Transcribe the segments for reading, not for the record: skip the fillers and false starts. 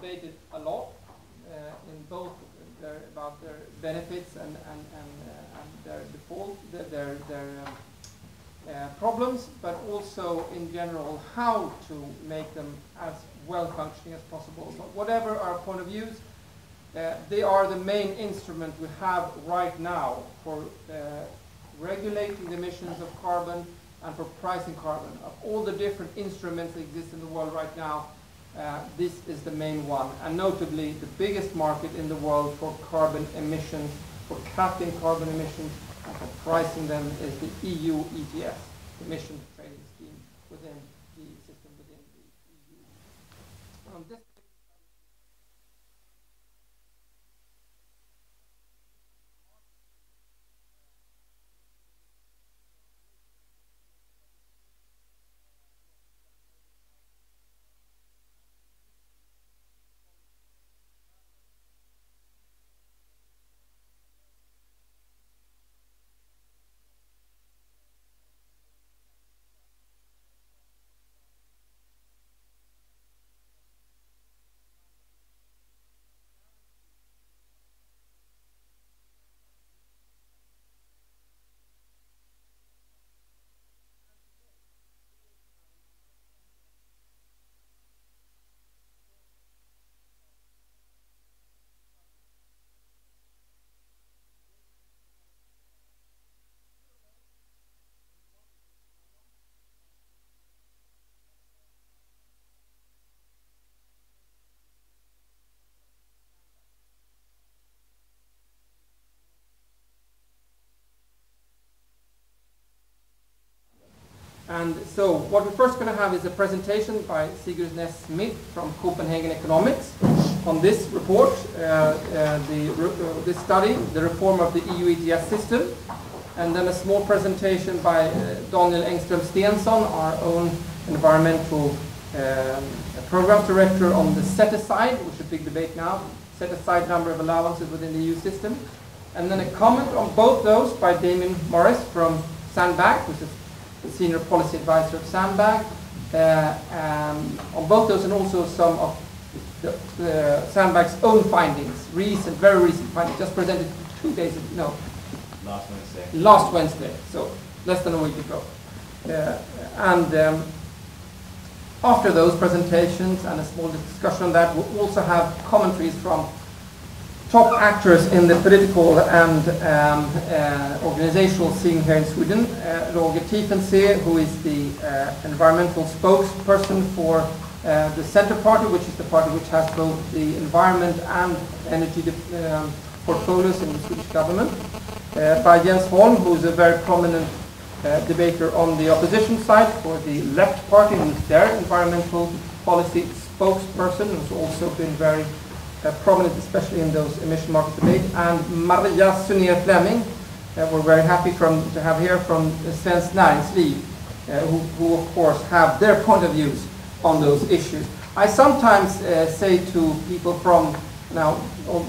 debated a lot in both about their benefits and their default, their problems, but also in general how to make them as well functioning as possible. But whatever our point of views, they are the main instrument we have right now for regulating the emissions of carbon and for pricing carbon. Of all the different instruments that exist in the world right now, this is the main one, and notably the biggest market in the world for carbon emissions, for capping carbon emissions and for pricing them is the EU ETS, emission trading scheme within the system within the EU. This And so what we're first going to have is a presentation by Sigurd Næss Smith from Copenhagen Economics on this report, this study, the reform of the EU ETS system, and then a small presentation by Daniel Engström Stensson, our own environmental program director on the set-aside, which is a big debate now, set-aside number of allowances within the EU system, and then a comment on both those by Damien Morris from Sandbag, which is the senior policy advisor of Sandbag, on both those, and also some of the Sandbag's own findings, very recent findings, just presented 2 days ago, no. Last Wednesday, so less than a week ago. After those presentations and a small discussion on that, we'll also have commentaries from top actors in the political and organizational scene here in Sweden. Roger Tiefensee, who is the environmental spokesperson for the Centre Party, which is the party which has both the environment and energy portfolios in the Swedish government. By Jens Holm, who is a very prominent debater on the opposition side for the left party, who is their environmental policy spokesperson, who's also been very prominent, especially in those emission market debates, and Maria Sunér Fleming, we're very happy to have here from Svenskt Näringsliv, who of course have their point of views on those issues. I sometimes say to people from, now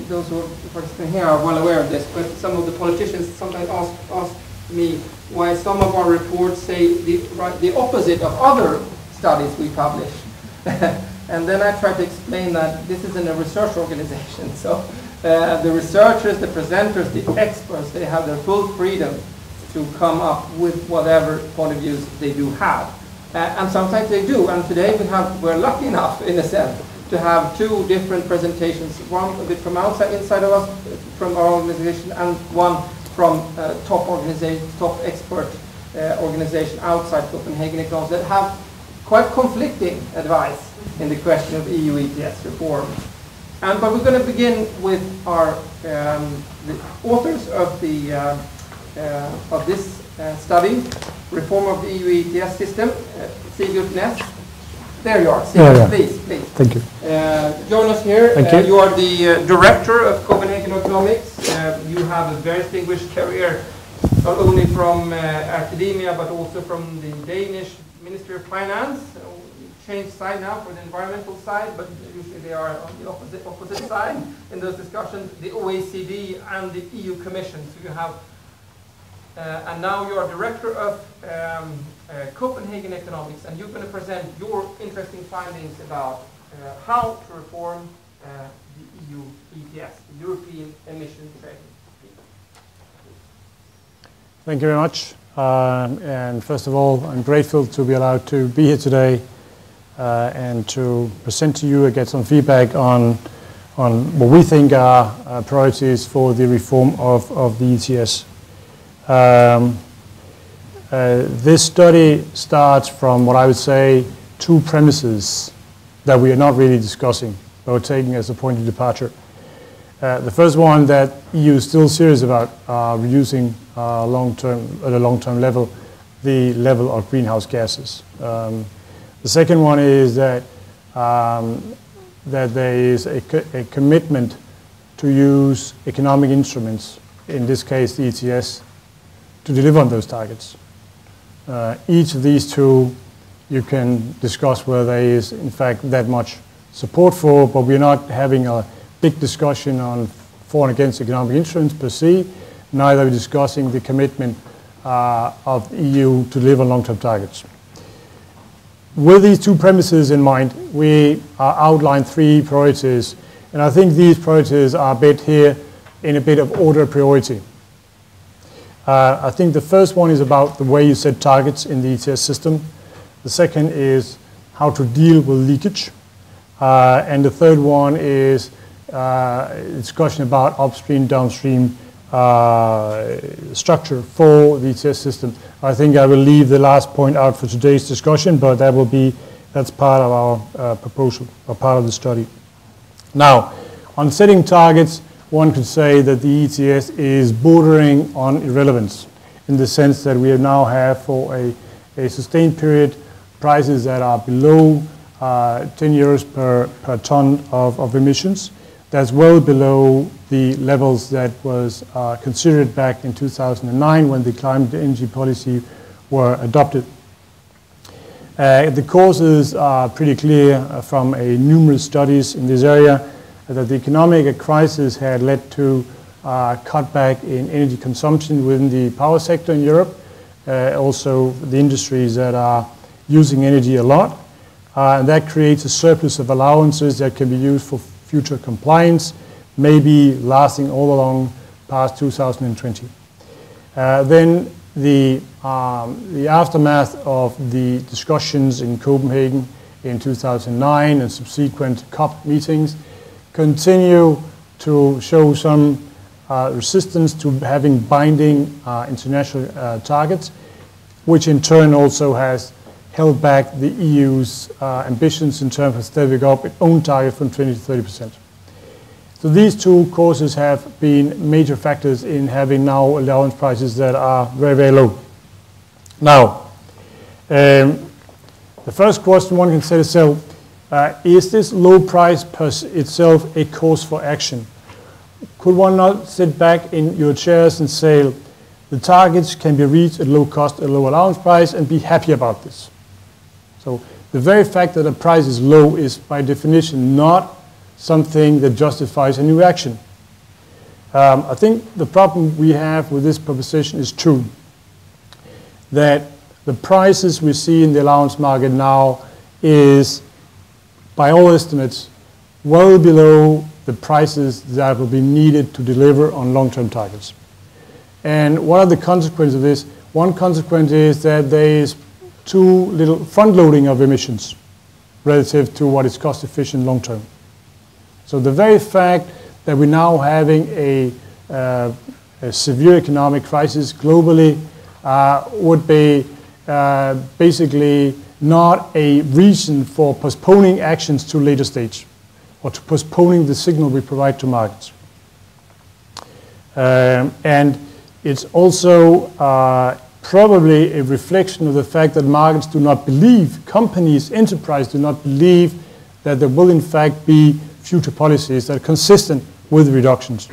those who are participating here are well aware of this, but some of the politicians sometimes ask me why some of our reports say the opposite of other studies we publish. And then I try to explain that this isn't a research organization. So the researchers, the presenters, the experts, they have their full freedom to come up with whatever point of views they do have. And sometimes they do. And today we're lucky enough, in a sense, to have 2 different presentations. One a bit from inside of us, from our organization, and one from top expert organization outside Copenhagen Economics that have quite conflicting advice in the question of EU ETS reform. But we're going to begin with our the authors of this study, reform of the EU ETS system, Sigurd Næss. There you are. Sigurd, yeah. Please. Thank you. Join us here. You are the director of Copenhagen Economics. You have a very distinguished career, not only from academia, but also from the Danish Ministry of Finance. Changed side now for the environmental side, but usually they are on the opposite side in those discussions, the OECD and the EU Commission. So you have, and now you are director of Copenhagen Economics, and you're going to present your interesting findings about how to reform the EU ETS, the European Emission Trading Scheme. Thank you very much. And first of all, I'm grateful to be allowed to be here today and to present to you and get some feedback on what we think are priorities for the reform of the ETS. This study starts from what I would say two premises that we are not really discussing, but we're taking as a point of departure. The first one, that EU is still serious about reducing at a long-term level the level of greenhouse gases. The second one is that there is a commitment to use economic instruments, in this case the ETS, to deliver on those targets. Each of these two you can discuss whether there is in fact that much support for, but we're not having a big discussion on for and against economic instruments per se, neither are we discussing the commitment of the EU to deliver long-term targets. With these two premises in mind, we outlined three priorities, and I think these priorities are a bit here in a bit of order of priority. I think the first one is about the way you set targets in the ETS system. The second is how to deal with leakage. And the third one is a discussion about upstream, downstream structure for the ETS system. I think I will leave the last point out for today's discussion, but that's part of our proposal, or part of the study. Now, on setting targets, one could say that the ETS is bordering on irrelevance, in the sense that we now have for a sustained period prices that are below 10 euros per ton of emissions. That's well below the levels that was considered back in 2009 when the climate and energy policy were adopted. The causes are pretty clear from numerous studies in this area, that the economic crisis had led to cutback in energy consumption within the power sector in Europe, also the industries that are using energy a lot. And that creates a surplus of allowances that can be used for future compliance, maybe lasting all along past 2020. Then the aftermath of the discussions in Copenhagen in 2009 and subsequent COP meetings continue to show some resistance to having binding international targets, which in turn also has held back the EU's ambitions in terms of stepping up its own target from 20 to 30%. So these two causes have been major factors in having now allowance prices that are very, very low. Now, the first question one can say to itself, is this low price per itself a cause for action? Could one not sit back in your chairs and say, the targets can be reached at low cost, at low allowance price, and be happy about this? So the very fact that a price is low is by definition not something that justifies a new action. I think the problem we have with this proposition is two. That the prices we see in the allowance market now is, by all estimates, well below the prices that will be needed to deliver on long-term targets. And what are the consequences of this? One consequence is that there is too little front-loading of emissions relative to what is cost-efficient long-term. So the very fact that we're now having a severe economic crisis globally would be basically not a reason for postponing actions to a later stage or to postponing the signal we provide to markets. And it's also probably a reflection of the fact that markets do not believe, companies, enterprise do not believe that there will in fact be future policies that are consistent with reductions.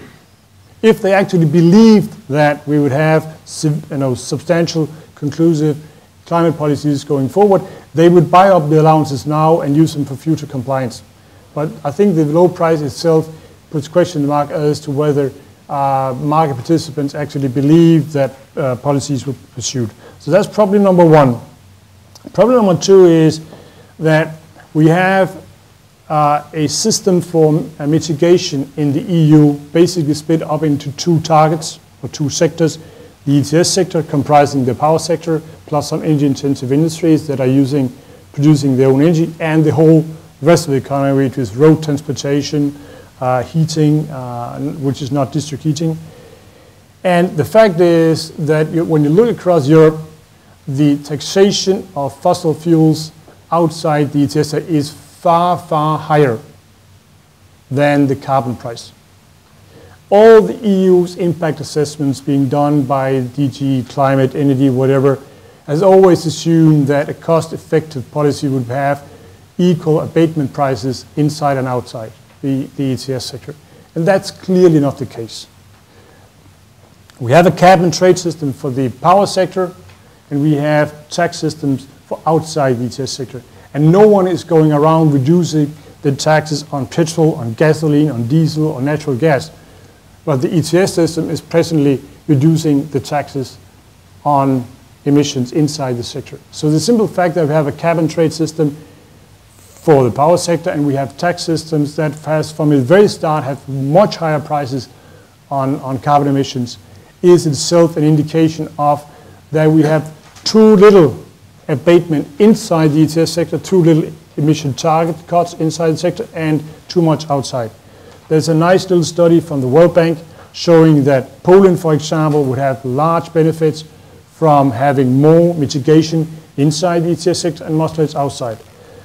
If they actually believed that we would have substantial, conclusive climate policies going forward, they would buy up the allowances now and use them for future compliance. But I think the low price itself puts question mark as to whether market participants actually believe that policies will be pursued. So that's problem number one. Problem number two is that we have a system for mitigation in the EU, basically split up into two targets or two sectors. The ETS sector, comprising the power sector, plus some energy-intensive industries that are producing their own energy, and the whole rest of the economy, which is road transportation, heating, which is not district heating. And the fact is that when you look across Europe, the taxation of fossil fuels outside the ETS is far, far higher than the carbon price. All the EU's impact assessments being done by DG, climate, energy, whatever, has always assumed that a cost-effective policy would have equal abatement prices inside and outside the ETS sector. And that's clearly not the case. We have a cap and trade system for the power sector, and we have tax systems for outside the ETS sector. And no one is going around reducing the taxes on petrol, on gasoline, on diesel, or natural gas. But the ETS system is presently reducing the taxes on emissions inside the sector. So the simple fact that we have a cap and trade system for the power sector, and we have tax systems that has from the very start have much higher prices on carbon emissions, is itself an indication of that we have too little abatement inside the ETS sector, too little emission target cuts inside the sector, and too much outside. There's a nice little study from the World Bank showing that Poland, for example, would have large benefits from having more mitigation inside the ETS sector and much less outside.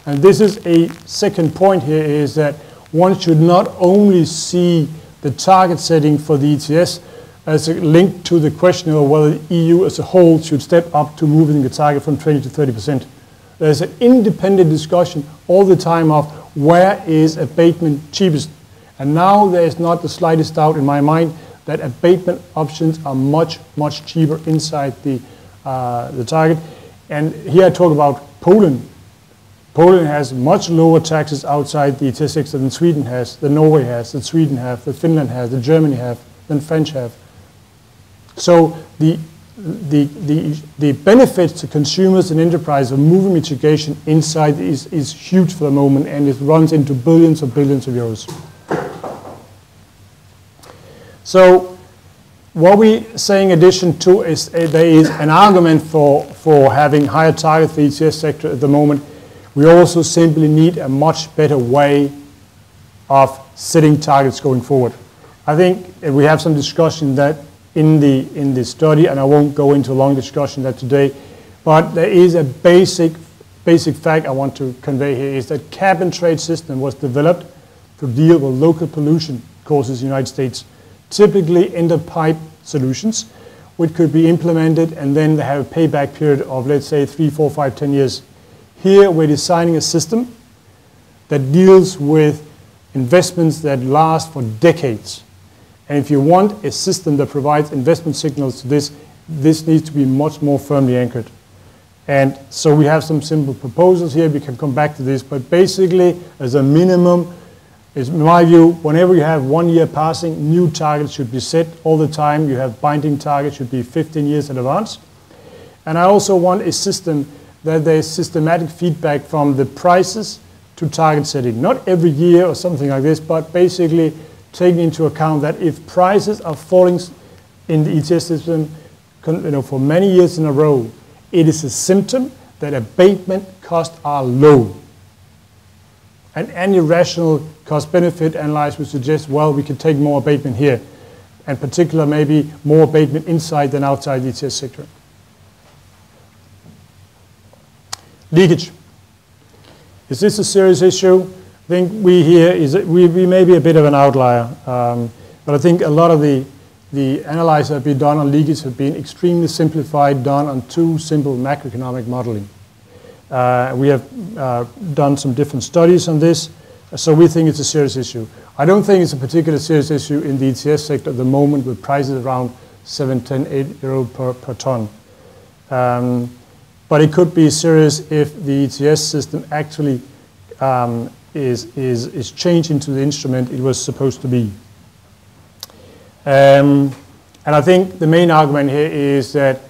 And this is a second point here, is that one should not only see the target setting for the ETS as a link to the question of whether the EU as a whole should step up to moving the target from 20 to 30%. There's an independent discussion all the time of where is abatement cheapest. And now there's not the slightest doubt in my mind that abatement options are much, much cheaper inside the target. And here I talk about Poland. Poland has much lower taxes outside the ETS sector than Sweden has, than Norway has, than Sweden have, than Finland has, than Germany have, than French have. So the benefits to consumers and enterprise of moving mitigation inside is huge for the moment, and it runs into billions of euros. So what we say in addition to is there is an argument for having higher targets for the ETS sector at the moment. We also simply need a much better way of setting targets going forward. I think we have some discussion that in the study, and I won't go into a long discussion that today, but there is a basic fact I want to convey here, is that cap and trade system was developed to deal with local pollution causes in the United States, typically end-of-pipe solutions, which could be implemented and then they have a payback period of, let's say, 3, 4, 5, 10 years. Here we're designing a system that deals with investments that last for decades. And if you want a system that provides investment signals to this needs to be much more firmly anchored. And so we have some simple proposals here. We can come back to this. But basically, as a minimum, is in my view, whenever you have 1 year passing, new targets should be set all the time. You have binding targets should be 15 years in advance. And I also want a system that there's systematic feedback from the prices to target setting. Not every year or something like this, but basically taking into account that if prices are falling in the ETS system for many years in a row, it is a symptom that abatement costs are low. And any rational cost-benefit analysis would suggest, well, we can take more abatement here, and particularly maybe more abatement inside than outside the ETS sector. Leakage. Is this a serious issue? I think we may be a bit of an outlier, but I think a lot of the analysis that have been done on leakage have been extremely simplified, done on two simple macroeconomic modeling. We have done some different studies on this, so we think it's a serious issue. I don't think it's a particularly serious issue in the ETS sector at the moment with prices around 7, 10, 8 euro per ton. But it could be serious if the ETS system actually is changed into the instrument it was supposed to be. And I think the main argument here is that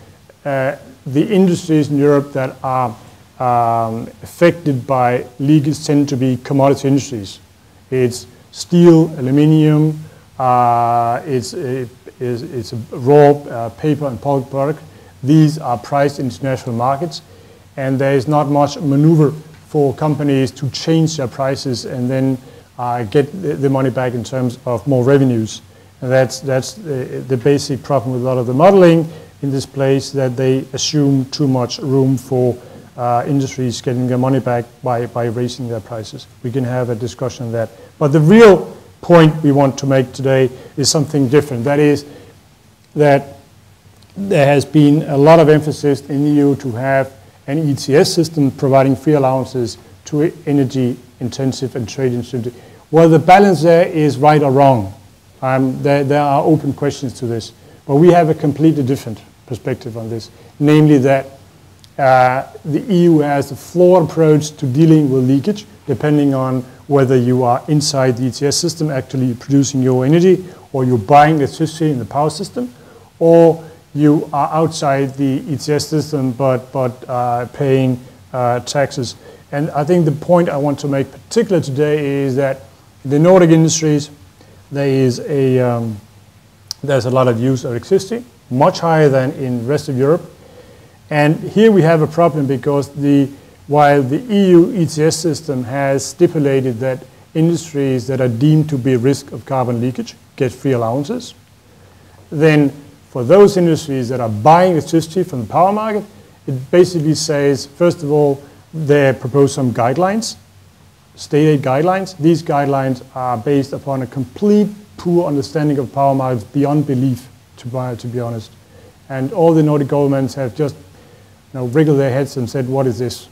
the industries in Europe that are affected by leakage tend to be commodity industries. It's steel, aluminium, it's a raw paper and pulp product. These are priced in international markets, and there is not much maneuver for companies to change their prices and then get the money back in terms of more revenues. And that's the basic problem with a lot of the modeling in this place, that they assume too much room for industries getting their money back by raising their prices. We can have a discussion on that. But the real point we want to make today is something different. That is that there has been a lot of emphasis in the EU to have an ETS system providing free allowances to energy intensive and trade intensive. Whether the balance there is right or wrong, there are open questions to this. But we have a completely different perspective on this, namely that the EU has a flawed approach to dealing with leakage, depending on whether you are inside the ETS system actually producing your energy, or you're buying electricity in the power system, or you are outside the ETS system but paying taxes. And I think the point I want to make particular today is that in the Nordic industries, there's a lot of use of electricity, much higher than in the rest of Europe. And here we have a problem because while the EU ETS system has stipulated that industries that are deemed to be at risk of carbon leakage get free allowances, then for those industries that are buying electricity from the power market, it basically says, first of all, they propose some guidelines, state aid guidelines. These guidelines are based upon a complete poor understanding of power markets beyond belief, to be honest. And all the Nordic governments have just wriggled their heads and said, what is this?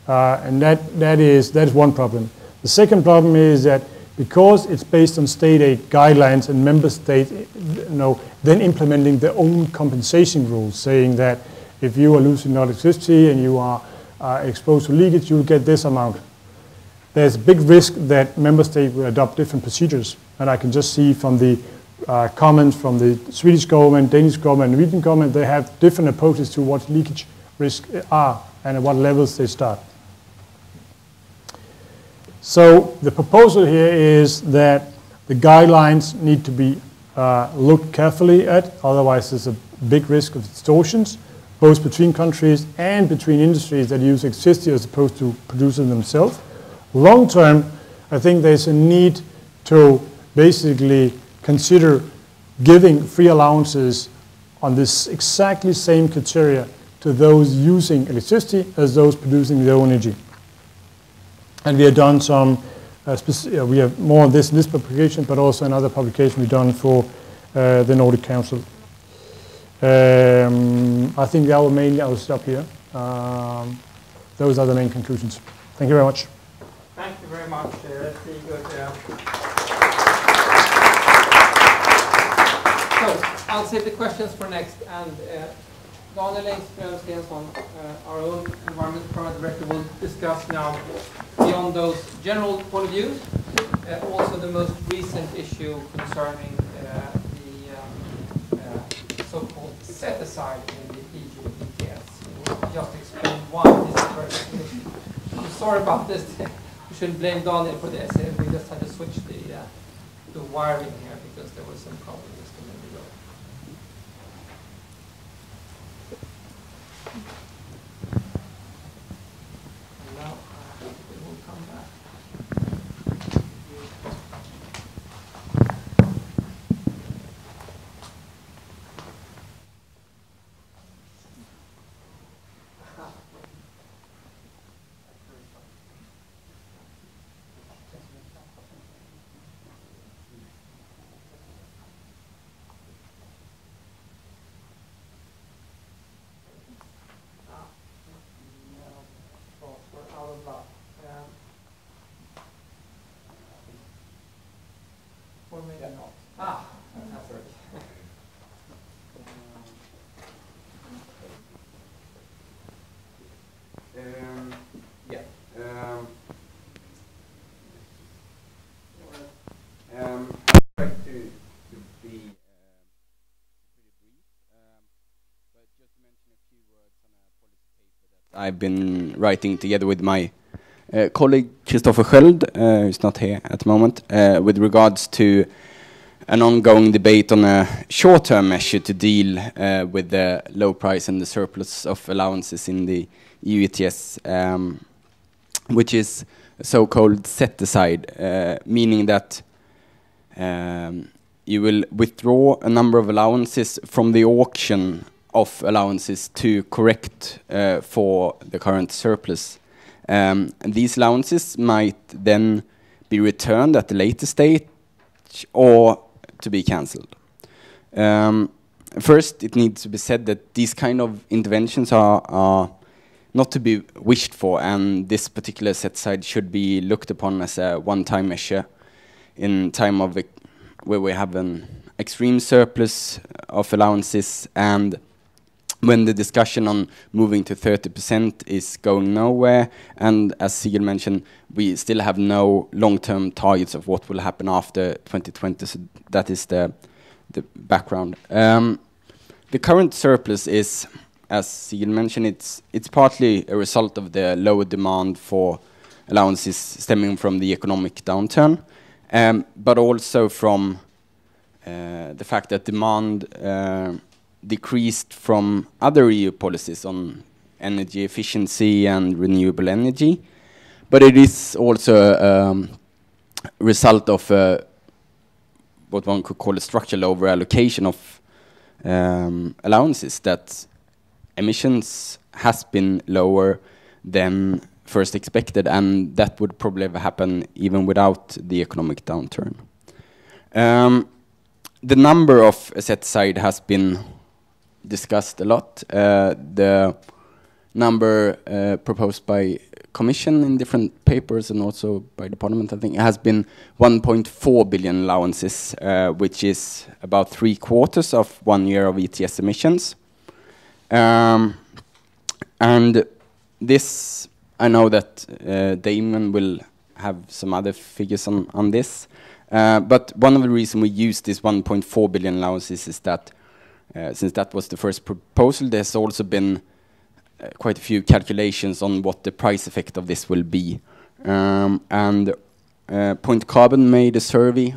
And that is one problem. The second problem is that because it's based on state aid guidelines and member states then implementing their own compensation rules, saying that if you are losing electricity and you are exposed to leakage, you'll get this amount. There's a big risk that member states will adopt different procedures. And I can just see from the comments from the Swedish government, Danish government, Norwegian government, they have different approaches to what leakage risks are and at what levels they start. So the proposal here is that the guidelines need to be looked carefully at, otherwise there's a big risk of distortions, both between countries and between industries that use electricity as opposed to producing themselves. Long term, I think there's a need to basically consider giving free allowances on this exactly same criteria to those using electricity as those producing their own energy. And we have done some, we have more on this in this publication, but also another publication we've done for the Nordic Council. I think that I will stop here. Those are the main conclusions. Thank you very much. Thank you very much. That's really good. So I'll save the questions for next. And Daniel Stensson, our own environmental program director, will discuss now beyond those general point of views, also the most recent issue concerning the so-called set aside in the EU ETS. We'll just explain why this is very significant. I'm sorry about this. We shouldn't blame Daniel for this. We just had to switch the wiring here because there was some problem just a minute ago. And now it will come back. Or maybe not. That's right. I'd like to be pretty brief, but just to mention a few words on a policy paper that I've been writing together with my colleague Christopher Sköld, who's not here at the moment, with regards to an ongoing debate on a short-term measure to deal with the low price and the surplus of allowances in the EU ETS, which is a so-called set-aside, meaning that you will withdraw a number of allowances from the auction of allowances to correct for the current surplus. And these allowances might then be returned at a later stage or to be cancelled. First, it needs to be said that these kind of interventions are not to be wished for, and this particular set-aside should be looked upon as a one-time measure in time of where we have an extreme surplus of allowances, and when the discussion on moving to 30% is going nowhere, and as Sigurd mentioned, we still have no long-term targets of what will happen after 2020, so that is the background. The current surplus is, as Sigurd mentioned, it's partly a result of the lower demand for allowances stemming from the economic downturn, but also from the fact that demand decreased from other EU policies on energy efficiency and renewable energy. But it is also a result of what one could call a structural over-allocation of allowances, that emissions has been lower than first expected, and that would probably have happened even without the economic downturn. The number of set-aside has been discussed a lot. The number proposed by Commission in different papers and also by the Parliament, I think, has been 1.4 billion allowances, which is about 3/4 of 1 year of ETS emissions. And this, I know that Damon will have some other figures on this, but one of the reasons we use this 1.4 billion allowances is that since that was the first proposal, there's also been quite a few calculations on what the price effect of this will be. Point Carbon made a survey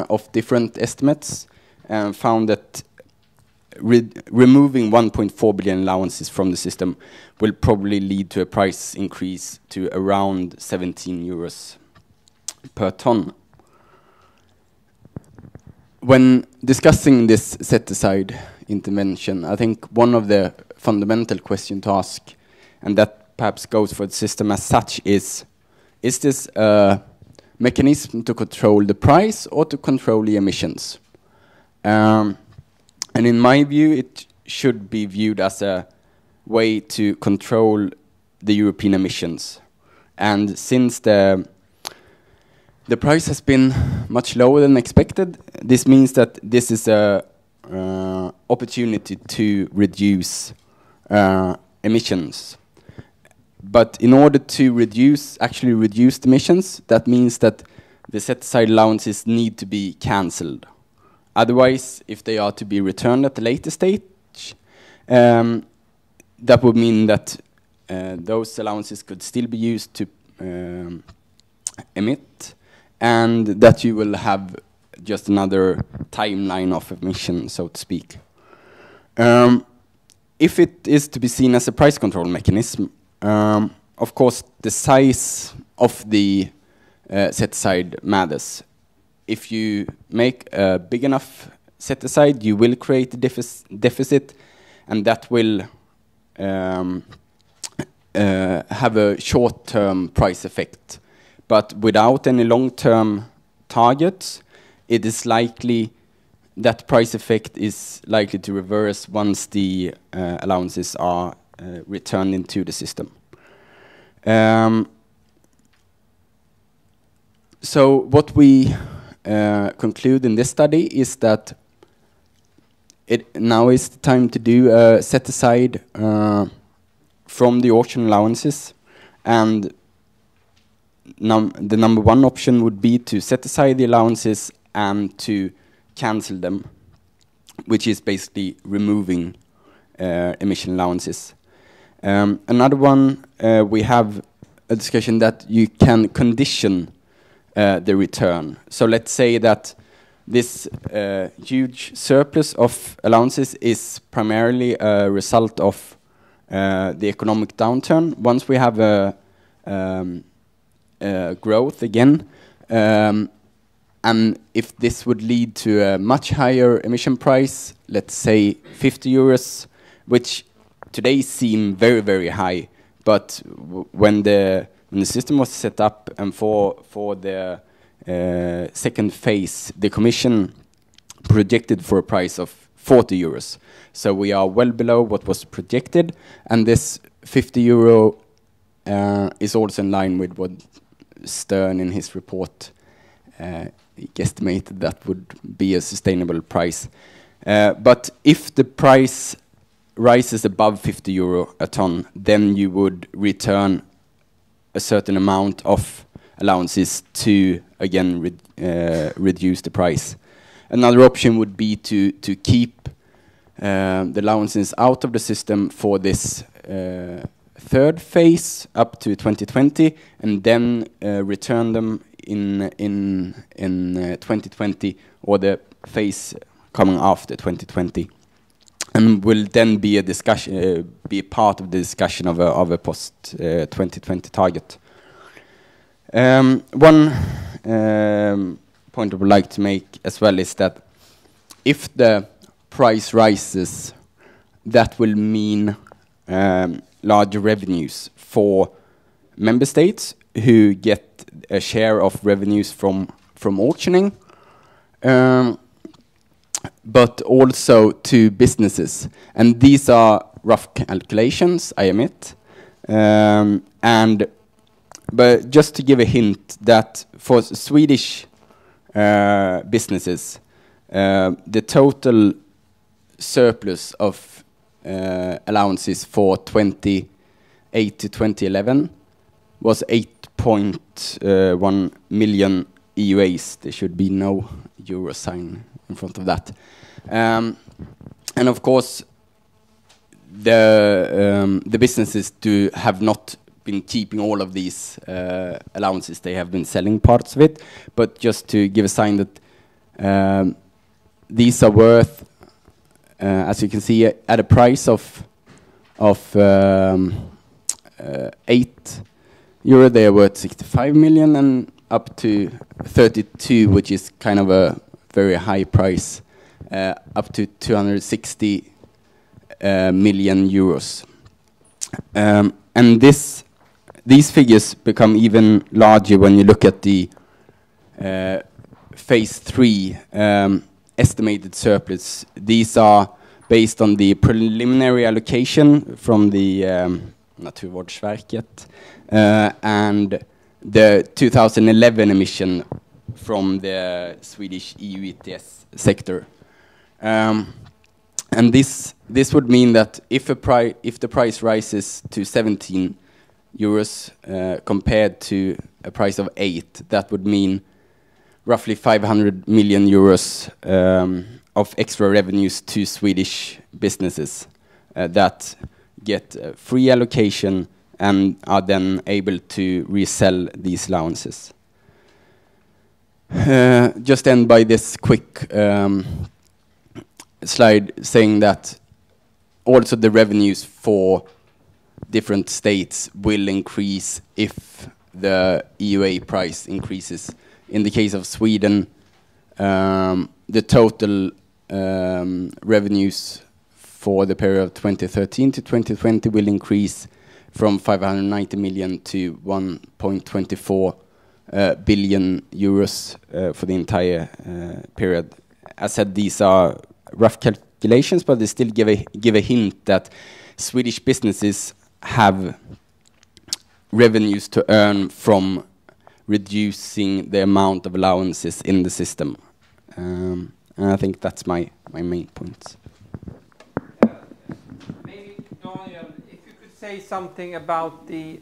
of different estimates and found that removing 1.4 billion allowances from the system will probably lead to a price increase to around 17 euros per ton. When discussing this set-aside intervention, I think one of the fundamental questions to ask, and that perhaps goes for the system as such, is this a mechanism to control the price or to control the emissions? And in my view, it should be viewed as a way to control the European emissions. And since the price has been much lower than expected, this means that this is a opportunity to reduce emissions. But in order to actually reduce the emissions, that means that the set-aside allowances need to be cancelled. Otherwise, if they are to be returned at a later stage, that would mean that those allowances could still be used to emit, and that you will have just another timeline of emission, so to speak. If it is to be seen as a price control mechanism, of course, the size of the set-aside matters. If you make a big enough set-aside, you will create a deficit, and that will have a short-term price effect. But without any long-term targets, it is likely that price effect is likely to reverse once the allowances are returned into the system. So what we conclude in this study is that now is the time to do a set-aside from the auction allowances, and the number one option would be to set aside the allowances and to cancel them, which is basically removing emission allowances. Another one, we have a discussion that you can condition the return. So let's say that this huge surplus of allowances is primarily a result of the economic downturn. Once we have a growth again, and if this would lead to a much higher emission price, let's say 50 euros, which today seem very, very high, but when the system was set up and for the second phase, the Commission projected for a price of 40 euros. So we are well below what was projected, and this 50 euro is also in line with what Stern in his report guesstimated that would be a sustainable price. But if the price rises above 50 euro a ton, then you would return a certain amount of allowances to, again, reduce the price. Another option would be to keep the allowances out of the system for this third phase up to 2020, and then return them in 2020, or the phase coming after 2020, and will then be a discussion, be a part of the discussion of a post 2020 target. One point I would like to make as well is that if the price rises, that will mean larger revenues for member states who get a share of revenues from auctioning, but also to businesses. And these are rough calculations, I admit. But just to give a hint that for Swedish businesses, the total surplus of allowances for 2008 to 2011 was 8.1 million EUAs. There should be no euro sign in front of that. And of course, the businesses have not been keeping all of these allowances. They have been selling parts of it. But just to give a sign that these are worth, as you can see, at a price of 8 euro, they are worth 65 million, and up to 32, which is kind of a very high price, up to 260 million euros. And these figures become even larger when you look at the phase 3 estimated surplus. These are based on the preliminary allocation from the Naturvårdsverket and the 2011 emission from the Swedish EU ETS sector. And this would mean that if the price rises to 17 euros compared to a price of 8, that would mean roughly 500 million euros of extra revenues to Swedish businesses that get free allocation and are then able to resell these allowances. Just end by this quick slide saying that also the revenues for different states will increase if the EUA price increases. In the case of Sweden, the total revenues for the period of 2013 to 2020 will increase from 590 million to 1.24 billion euros for the entire period. As said, these are rough calculations, but they still give a hint that Swedish businesses have revenues to earn from reducing the amount of allowances in the system. And I think that's my main points. Maybe, Daniel, if you could say something about the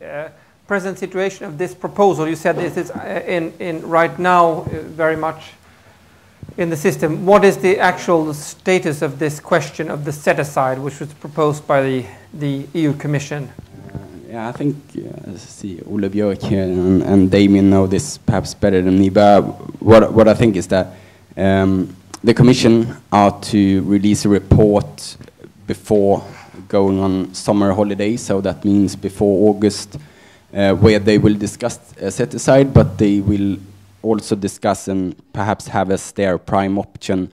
present situation of this proposal. You said this is in right now very much in the system. What is the actual status of this question of the set-aside, which was proposed by the EU Commission? Yeah, I think Ole Björk here and Damien know this perhaps better than me, but what I think is that the Commission are to release a report before going on summer holiday, so that means before August, where they will discuss set-aside, but they will also discuss and perhaps have as their prime option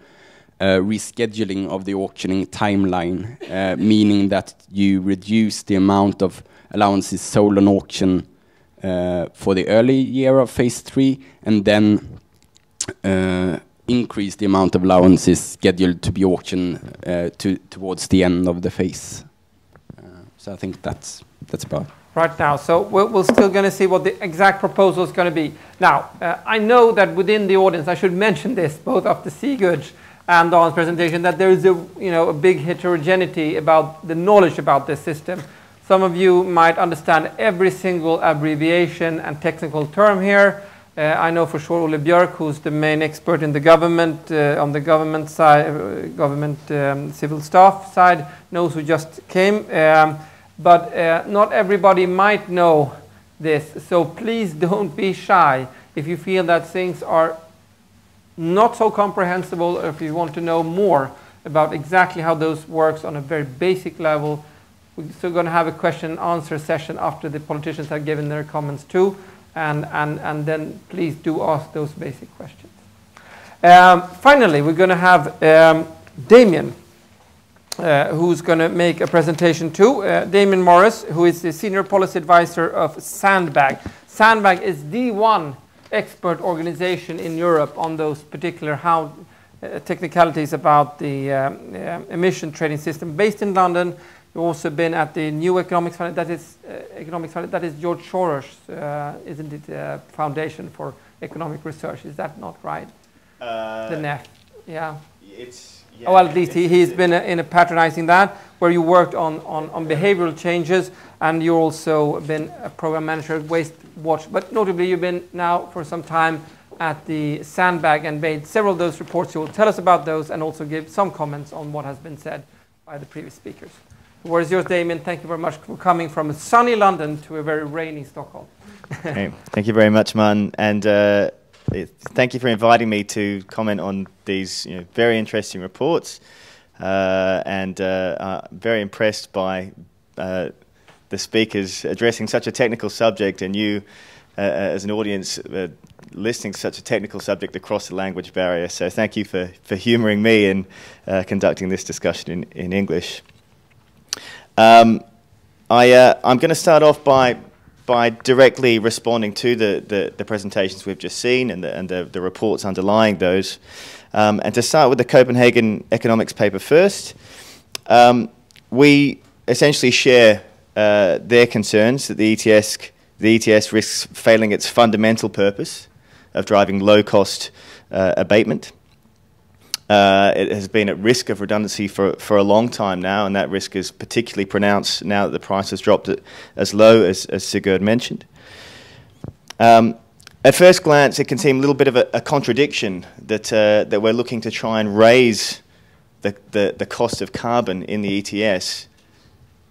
rescheduling of the auctioning timeline, meaning that you reduce the amount of allowances sold on auction for the early year of phase 3, and then increase the amount of allowances scheduled to be auctioned towards the end of the phase. So I think that's about it. Right now, so we're still going to see what the exact proposal is going to be. Now, I know that within the audience, I should mention this both after Sigurd and Dan's presentation, that there is a big heterogeneity about the knowledge about this system. Some of you might understand every single abbreviation and technical term here. I know for sure Ole Björk, who's the main expert in the government, on the government side, civil staff side, knows who just came. But not everybody might know this, so please don't be shy if you feel that things are not so comprehensible, or if you want to know more about exactly how those works on a very basic level. We're still going to have a question and answer session after the politicians have given their comments too, and then please do ask those basic questions. Finally, we're going to have Damien, who's going to make a presentation too. Damien Morris, who is the Senior Policy Advisor of Sandbag. Sandbag is the one expert organization in Europe on those particular technicalities about the emission trading system. Based in London, you've also been at the New Economics Fund. That is George Soros, isn't it? Foundation for Economic Research. Is that not right? The NEF, yeah. Yeah, well, at least he's been in a patronizing that, where you worked on behavioral changes, and you've also been a program manager at Waste Watch. But notably, you've been now for some time at the Sandbag and made several of those reports. You will tell us about those and also give some comments on what has been said by the previous speakers. The word is yours, Damien. Thank you very much for coming from a sunny London to a very rainy Stockholm. Okay. Thank you very much, Man. And thank you for inviting me to comment on these very interesting reports, and very impressed by the speakers addressing such a technical subject, and you as an audience listening to such a technical subject across the language barrier. So thank you for humouring me in conducting this discussion in English. I'm going to start off by directly responding to the presentations we've just seen and the reports underlying those. And to start with the Copenhagen economics paper first, we essentially share their concerns that the ETS risks failing its fundamental purpose of driving low-cost abatement. It has been at risk of redundancy for a long time now, and that risk is particularly pronounced now that the price has dropped as low as Sigurd mentioned. At first glance, it can seem a little bit of a contradiction that we're looking to try and raise the cost of carbon in the ETS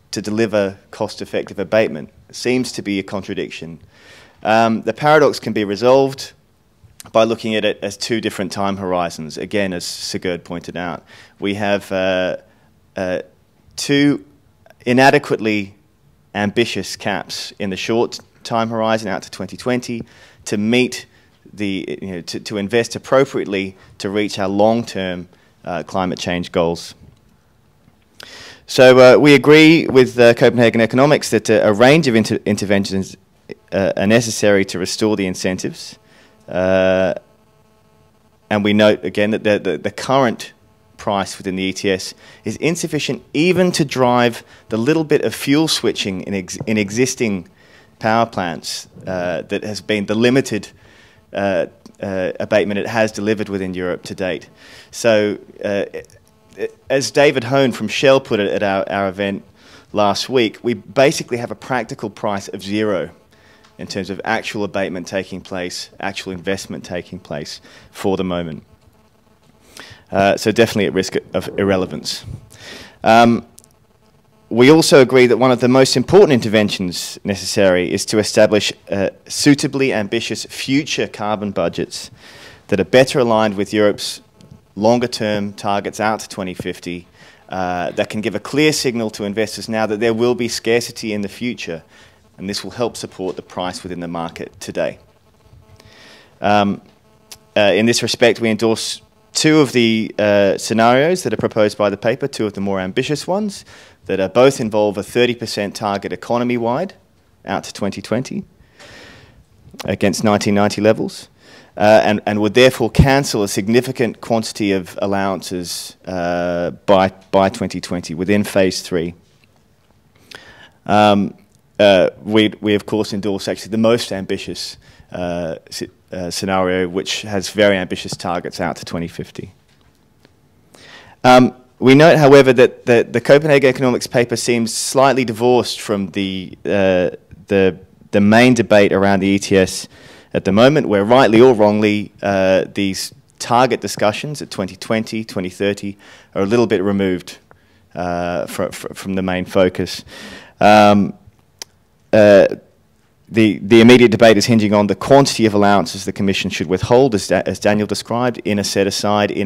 to deliver cost-effective abatement. It seems to be a contradiction. The paradox can be resolved by looking at it as two different time horizons. Again, as Sigurd pointed out, we have two inadequately ambitious caps in the short time horizon out to 2020 to meet to invest appropriately to reach our long-term climate change goals. So we agree with Copenhagen economics that a range of interventions are necessary to restore the incentives. And we note again that the current price within the ETS is insufficient even to drive the little bit of fuel switching in existing power plants that has been the limited abatement it has delivered within Europe to date. So as David Hone from Shell put it at our event last week, we basically have a practical price of zero in terms of actual abatement taking place, actual investment taking place for the moment. so definitely at risk of irrelevance. We also agree that one of the most important interventions necessary is to establish suitably ambitious future carbon budgets that are better aligned with Europe's longer-term targets out to 2050, that can give a clear signal to investors now that there will be scarcity in the future, and this will help support the price within the market today. In this respect, we endorse two of the scenarios that are proposed by the paper, two of the more ambitious ones, that both involve a 30% target economy-wide out to 2020 against 1990 levels, and would therefore cancel a significant quantity of allowances by 2020 within phase 3. We of course endorse actually the most ambitious scenario, which has very ambitious targets out to 2050. We note, however, that the Copenhagen economics paper seems slightly divorced from the main debate around the ETS at the moment, where rightly or wrongly these target discussions at 2020, 2030 are a little bit removed from the main focus. The immediate debate is hinging on the quantity of allowances the Commission should withhold, as Daniel described, in a set-aside, in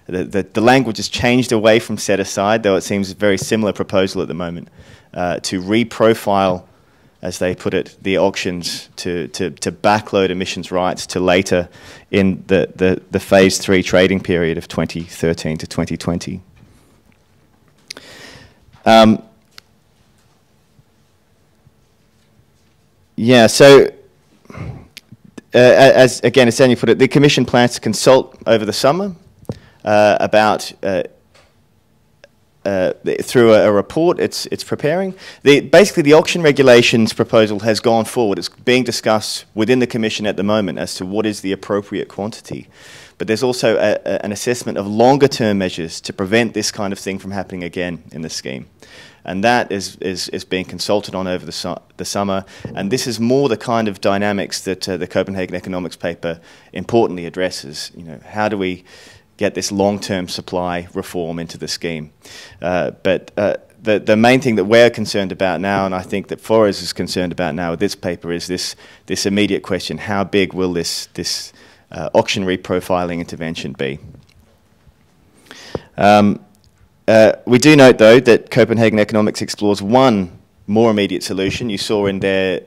the language has changed away from set-aside, though it seems a very similar proposal at the moment, to reprofile, as they put it, the auctions to backload emissions rights to later in the phase 3 trading period of 2013 to 2020. Yeah, so as Daniel put it, the Commission plans to consult over the summer about through a report it's preparing. Basically, the auction regulations proposal has gone forward. It's being discussed within the Commission at the moment as to what is the appropriate quantity. But there's also an assessment of longer-term measures to prevent this kind of thing from happening again in the scheme. And that is being consulted on over the summer. And this is more the kind of dynamics that the Copenhagen economics paper importantly addresses. You know, how do we get this long-term supply reform into the scheme? But the main thing that we're concerned about now, and I think that Flores is concerned about now with this paper, is this immediate question: how big will this auction reprofiling intervention be? We do note, though, that Copenhagen economics explores one more immediate solution. You saw in there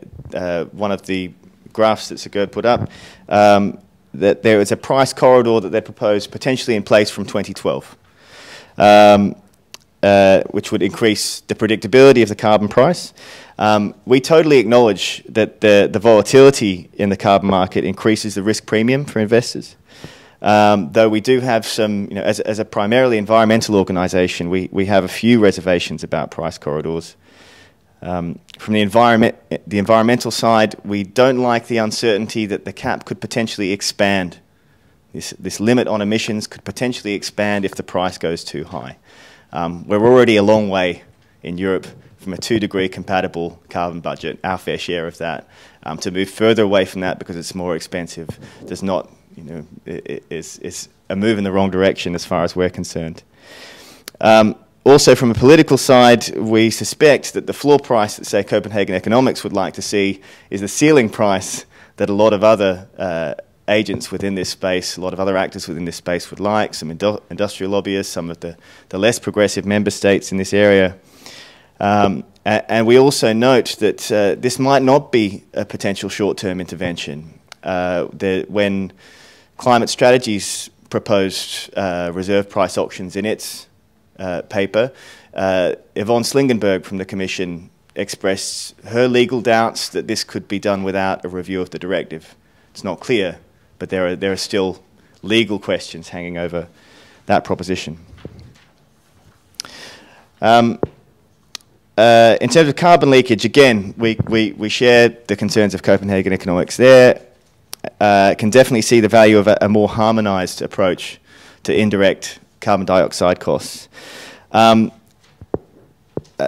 one of the graphs that Sigurd put up, that there is a price corridor that they propose potentially in place from 2012, which would increase the predictability of the carbon price. We totally acknowledge that the volatility in the carbon market increases the risk premium for investors. Though we do have some, you know, as a primarily environmental organisation, we have a few reservations about price corridors. From the environmental side, we don't like the uncertainty that the cap could potentially expand. This limit on emissions could potentially expand if the price goes too high. We're already a long way in Europe from a 2-degree compatible carbon budget, our fair share of that. To move further away from that because it's more expensive does not, you know, is a move in the wrong direction as far as we're concerned. Also, from a political side, we suspect that the floor price that, say, Copenhagen economics would like to see is the ceiling price that a lot of other agents within this space, a lot of other actors within this space would like, some industrial lobbyists, some of the less progressive member states in this area. And we also note that this might not be a potential short-term intervention. When Climate Strategies proposed reserve price auctions in its paper, Yvonne Slingenberg from the Commission expressed her legal doubts that this could be done without a review of the directive. It's not clear, but there are still legal questions hanging over that proposition. In terms of carbon leakage, again, we share the concerns of Copenhagen economics there. Can definitely see the value of a more harmonised approach to indirect carbon dioxide costs.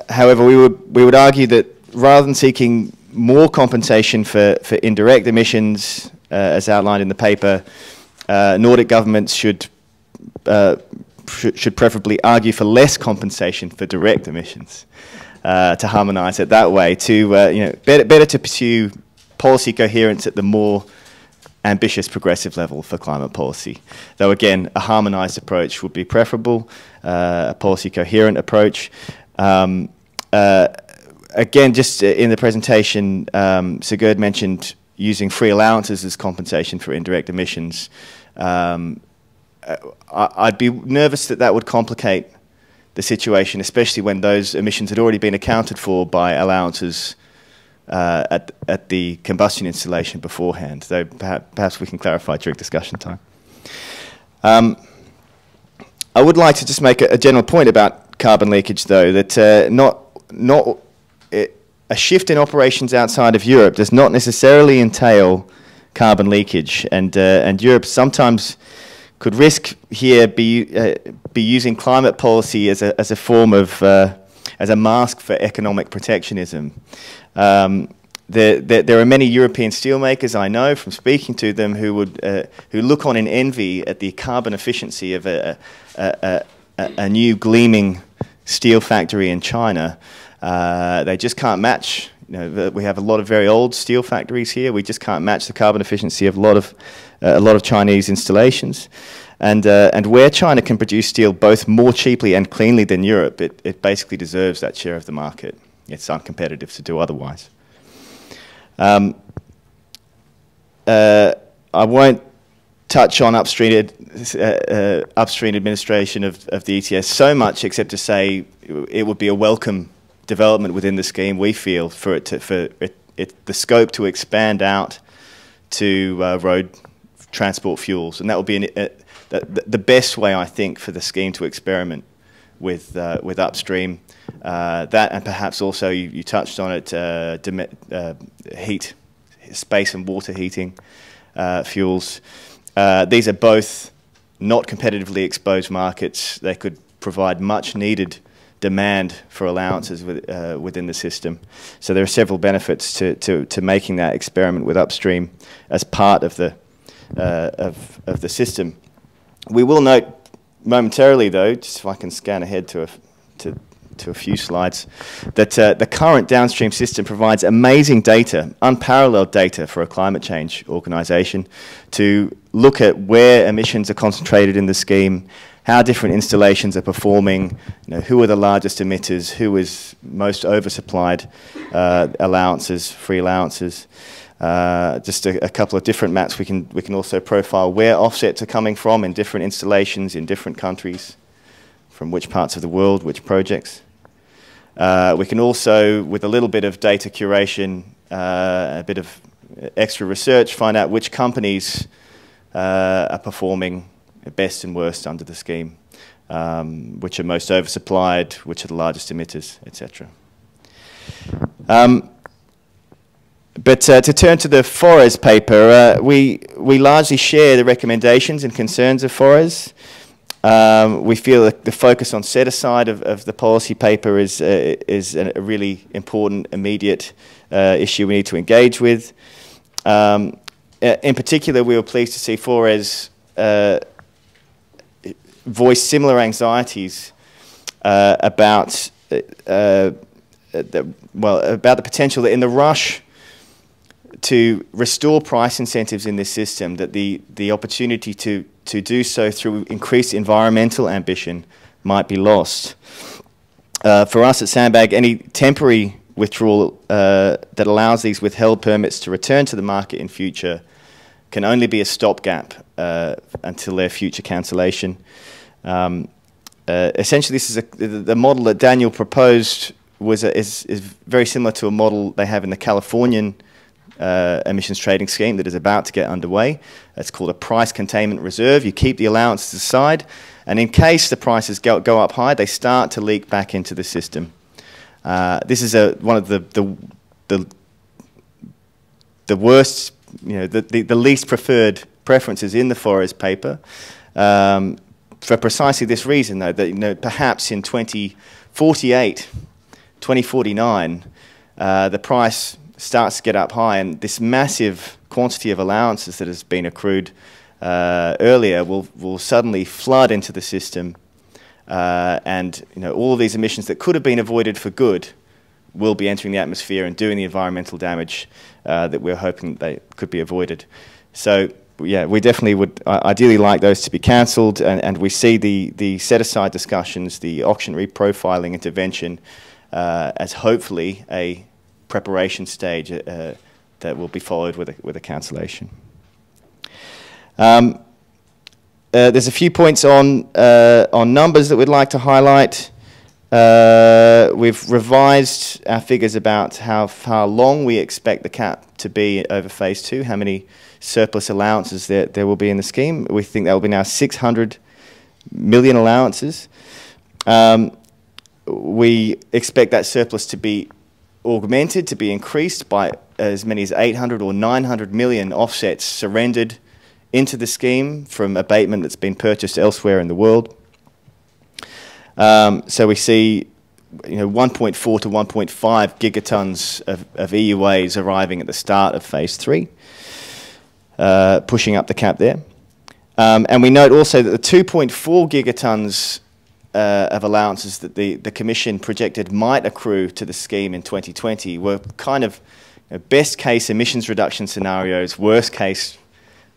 However, we would argue that rather than seeking more compensation for indirect emissions, as outlined in the paper, Nordic governments should should preferably argue for less compensation for direct emissions, to harmonise it that way, to better to pursue policy coherence at the more ambitious progressive level for climate policy. Though again, a harmonised approach would be preferable, a policy coherent approach. Again, just in the presentation, Sigurd mentioned using free allowances as compensation for indirect emissions. I'd be nervous that that would complicate the situation, especially when those emissions had already been accounted for by allowances at the combustion installation beforehand. Though perhaps we can clarify during discussion time. I would like to just make a general point about carbon leakage, though, that a shift in operations outside of Europe does not necessarily entail carbon leakage, and Europe sometimes could risk here be using climate policy as a form of as a mask for economic protectionism. There are many European steelmakers I know from speaking to them who look on in envy at the carbon efficiency of a new gleaming steel factory in China. They just can't match. We have a lot of very old steel factories here. We just can't match the carbon efficiency of a lot of Chinese installations. And where China can produce steel both more cheaply and cleanly than Europe, it basically deserves that share of the market. It's uncompetitive to do otherwise. I won't touch on upstream administration of the ETS so much, except to say it would be a welcome development within the scheme, we feel, for the scope to expand out to road transport fuels, and that would be the best way, I think, for the scheme to experiment with upstream. That, and perhaps also you touched on it, heat, space and water heating fuels. These are both not competitively exposed markets. They could provide much needed demand for allowances within the system. So there are several benefits to making that experiment with upstream as part of the system. We will note momentarily, though, just if I can scan ahead to a few slides, that the current downstream system provides amazing data, unparalleled data for a climate change organisation to look at where emissions are concentrated in the scheme, how different installations are performing, who are the largest emitters, who is most oversupplied allowances, free allowances. Just a couple of different maps. We can also profile where offsets are coming from in different installations in different countries, from which parts of the world, which projects. We can also, with a little bit of data curation, a bit of extra research, find out which companies are performing best and worst under the scheme, which are most oversupplied, which are the largest emitters, etc. But to turn to the Forres paper, we largely share the recommendations and concerns of Forres. We feel that the focus on set-aside of the policy paper is a really important, immediate issue we need to engage with. In particular, we were pleased to see Forres voice similar anxieties about the potential that in the rush to restore price incentives in this system, that the opportunity to do so through increased environmental ambition might be lost. For us at Sandbag, any temporary withdrawal that allows these withheld permits to return to the market in future can only be a stopgap until their future cancellation. Essentially, this is the model that Daniel proposed is very similar to a model they have in the Californian emissions trading scheme that is about to get underway. It's called a price containment reserve. You keep the allowances aside, and in case the prices go up high, they start to leak back into the system. This is one of the worst, the least preferred preferences in the Forres paper, for precisely this reason, though, that perhaps in 2048, 2049, the price starts to get up high, and this massive quantity of allowances that has been accrued earlier will suddenly flood into the system, and all of these emissions that could have been avoided for good will be entering the atmosphere and doing the environmental damage that we're hoping they could be avoided. So yeah, we definitely would ideally like those to be cancelled, and we see the set-aside discussions, the auction reprofiling intervention, as hopefully a preparation stage that will be followed with a cancellation. There's a few points on numbers that we'd like to highlight. We've revised our figures about how far long we expect the cap to be over phase 2, how many surplus allowances there will be in the scheme. We think that will be now 600 million allowances. We expect that surplus to be augmented, to be increased by as many as 800 or 900 million offsets surrendered into the scheme from abatement that's been purchased elsewhere in the world. So we see 1.4 to 1.5 gigatons of EUAs arriving at the start of phase 3, pushing up the cap there. And we note also that the 2.4 gigatons of allowances that the Commission projected might accrue to the scheme in 2020 were kind of best case emissions reduction scenarios, worst case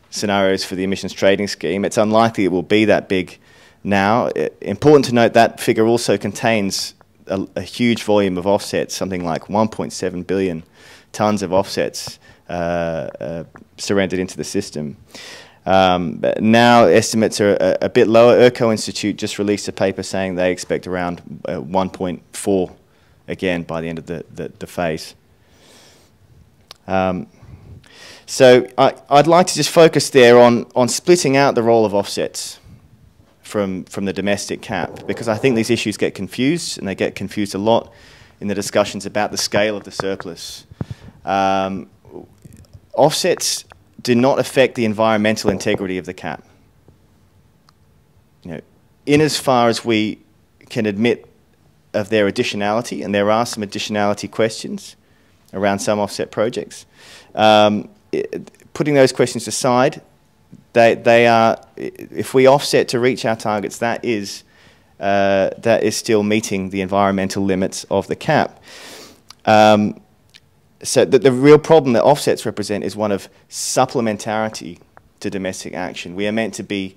scenarios for the emissions trading scheme. It's unlikely it will be that big now. Important to note that figure also contains a huge volume of offsets, something like 1.7 billion tonnes of offsets surrendered into the system. But now estimates are a bit lower. ERCO Institute just released a paper saying they expect around 1.4 again by the end of the phase. So I'd like to just focus there on splitting out the role of offsets from the domestic cap, because I think these issues get confused, and they get confused a lot in the discussions about the scale of the surplus. Offsets do not affect the environmental integrity of the cap. In as far as we can admit of their additionality, and there are some additionality questions around some offset projects, putting those questions aside, they are, if we offset to reach our targets, that is still meeting the environmental limits of the cap. So the real problem that offsets represent is one of supplementarity to domestic action. We are meant to be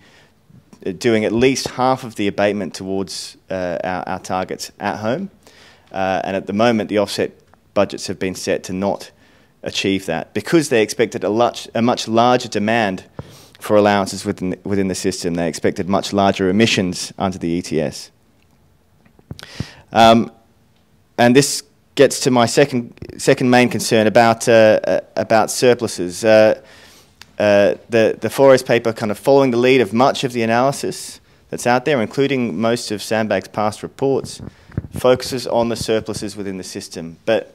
doing at least half of the abatement towards our targets at home, and at the moment the offset budgets have been set to not achieve that, because they expected a much larger demand for allowances within the system. They expected much larger emissions under the ETS. And this gets to my second main concern about surpluses. The Flores paper, kind of following the lead of much of the analysis that's out there, including most of Sandbag's past reports, focuses on the surpluses within the system. But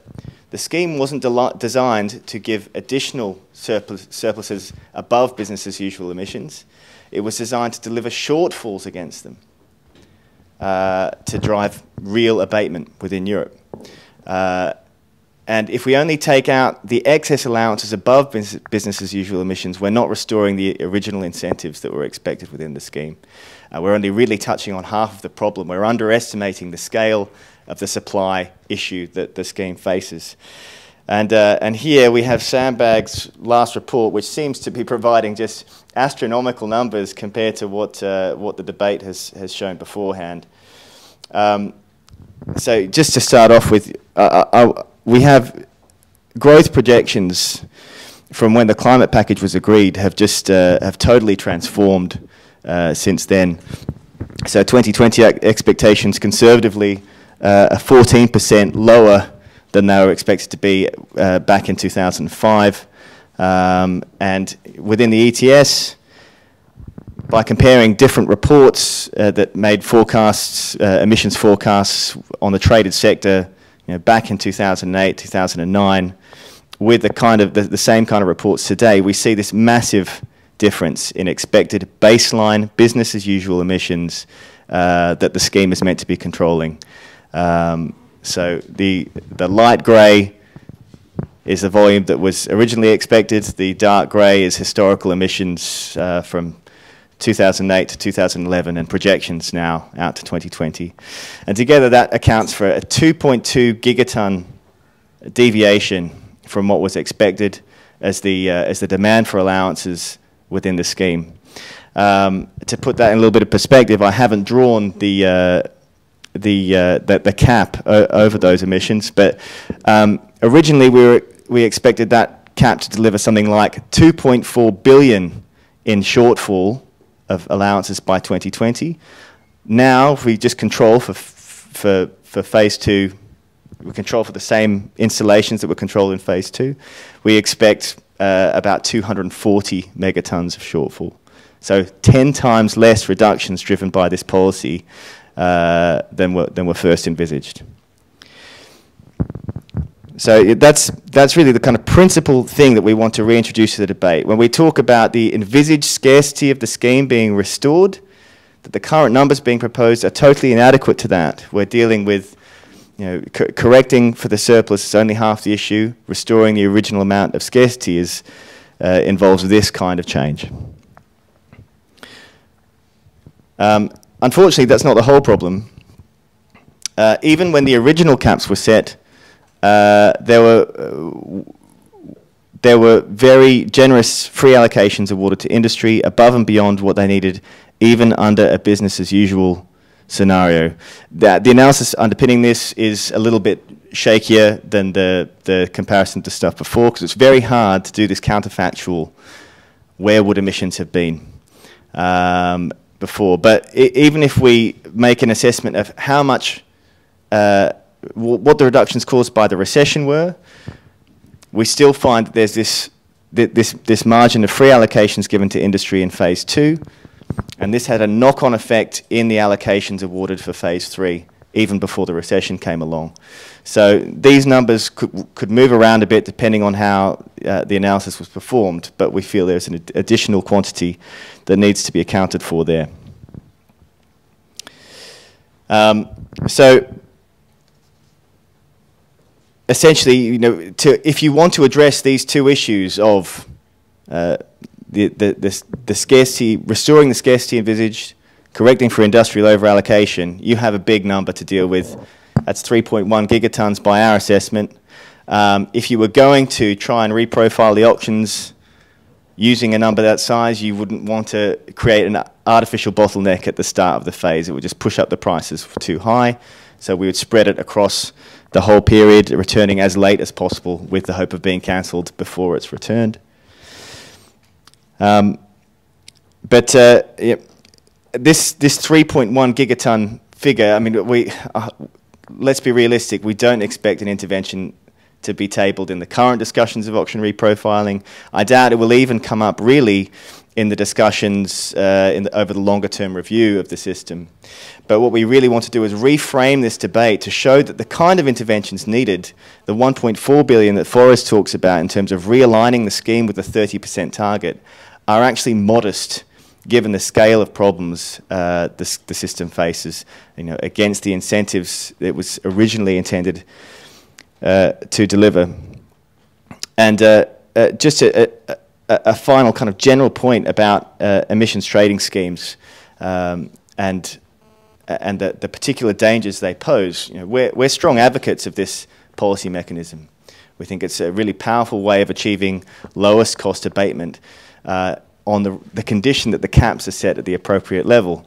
the scheme wasn't designed to give additional surpluses above business as usual emissions. It was designed to deliver shortfalls against them, to drive real abatement within Europe. And if we only take out the excess allowances above business as usual emissions, we're not restoring the original incentives that were expected within the scheme. We're only really touching on half of the problem. We're underestimating the scale of the supply issue that the scheme faces. And here we have Sandbag's last report, which seems to be providing just astronomical numbers compared to what the debate has shown beforehand. So just to start off with, we have growth projections from when the climate package was agreed have just have totally transformed since then. So 2020 expectations conservatively are 14% lower than they were expected to be back in 2005. And within the ETS, by comparing different reports that made forecasts, emissions forecasts on the traded sector, back in 2008, 2009, with the same kind of reports today, we see this massive difference in expected baseline business as usual emissions that the scheme is meant to be controlling. So the light grey is the volume that was originally expected. The dark grey is historical emissions from 2008 to 2011 and projections now out to 2020. And together that accounts for a 2.2 gigaton deviation from what was expected as the demand for allowances within the scheme. To put that in a little bit of perspective, I haven't drawn the cap over those emissions, but originally we expected that cap to deliver something like 2.4 billion in shortfall of allowances by 2020. Now, if we just control for phase 2, we control for the same installations that were controlled in phase 2, we expect about 240 megatons of shortfall. So 10 times less reductions driven by this policy than were first envisaged. So that's really the kind of principal thing that we want to reintroduce to the debate. When we talk about the envisaged scarcity of the scheme being restored, that the current numbers being proposed are totally inadequate to that. We're dealing with, correcting for the surplus is only half the issue. Restoring the original amount of scarcity involves this kind of change. Unfortunately, that's not the whole problem. Even when the original caps were set, there were very generous free allocations awarded to industry above and beyond what they needed, even under a business as usual scenario. The analysis underpinning this is a little bit shakier than the comparison to stuff before, because it's very hard to do this counterfactual, where would emissions have been before. But even if we make an assessment of how much what the reductions caused by the recession were, we still find that there's this margin of free allocations given to industry in phase 2, and this had a knock-on effect in the allocations awarded for phase 3, even before the recession came along. So these numbers could move around a bit depending on how the analysis was performed, but we feel there's an additional quantity that needs to be accounted for there. So essentially, if you want to address these two issues of the scarcity, restoring the scarcity envisaged, correcting for industrial over-allocation, you have a big number to deal with. That's 3.1 gigatons by our assessment. If you were going to try and reprofile the auctions using a number that size, you wouldn't want to create an artificial bottleneck at the start of the phase. It would just push up the prices too high. So we would spread it across the whole period, returning as late as possible with the hope of being cancelled before it's returned. This 3.1 gigaton figure, I mean, let's be realistic, we don't expect an intervention to be tabled in the current discussions of auction reprofiling. I doubt it will even come up really in the discussions over the longer term review of the system. But what we really want to do is reframe this debate to show that the kind of interventions needed, the 1.4 billion that Forrest talks about in terms of realigning the scheme with the 30% target, are actually modest given the scale of problems the system faces, against the incentives it was originally intended to deliver. And just a final kind of general point about emissions trading schemes and the particular dangers they pose. We're strong advocates of this policy mechanism. We think it's a really powerful way of achieving lowest cost abatement on the condition that the caps are set at the appropriate level.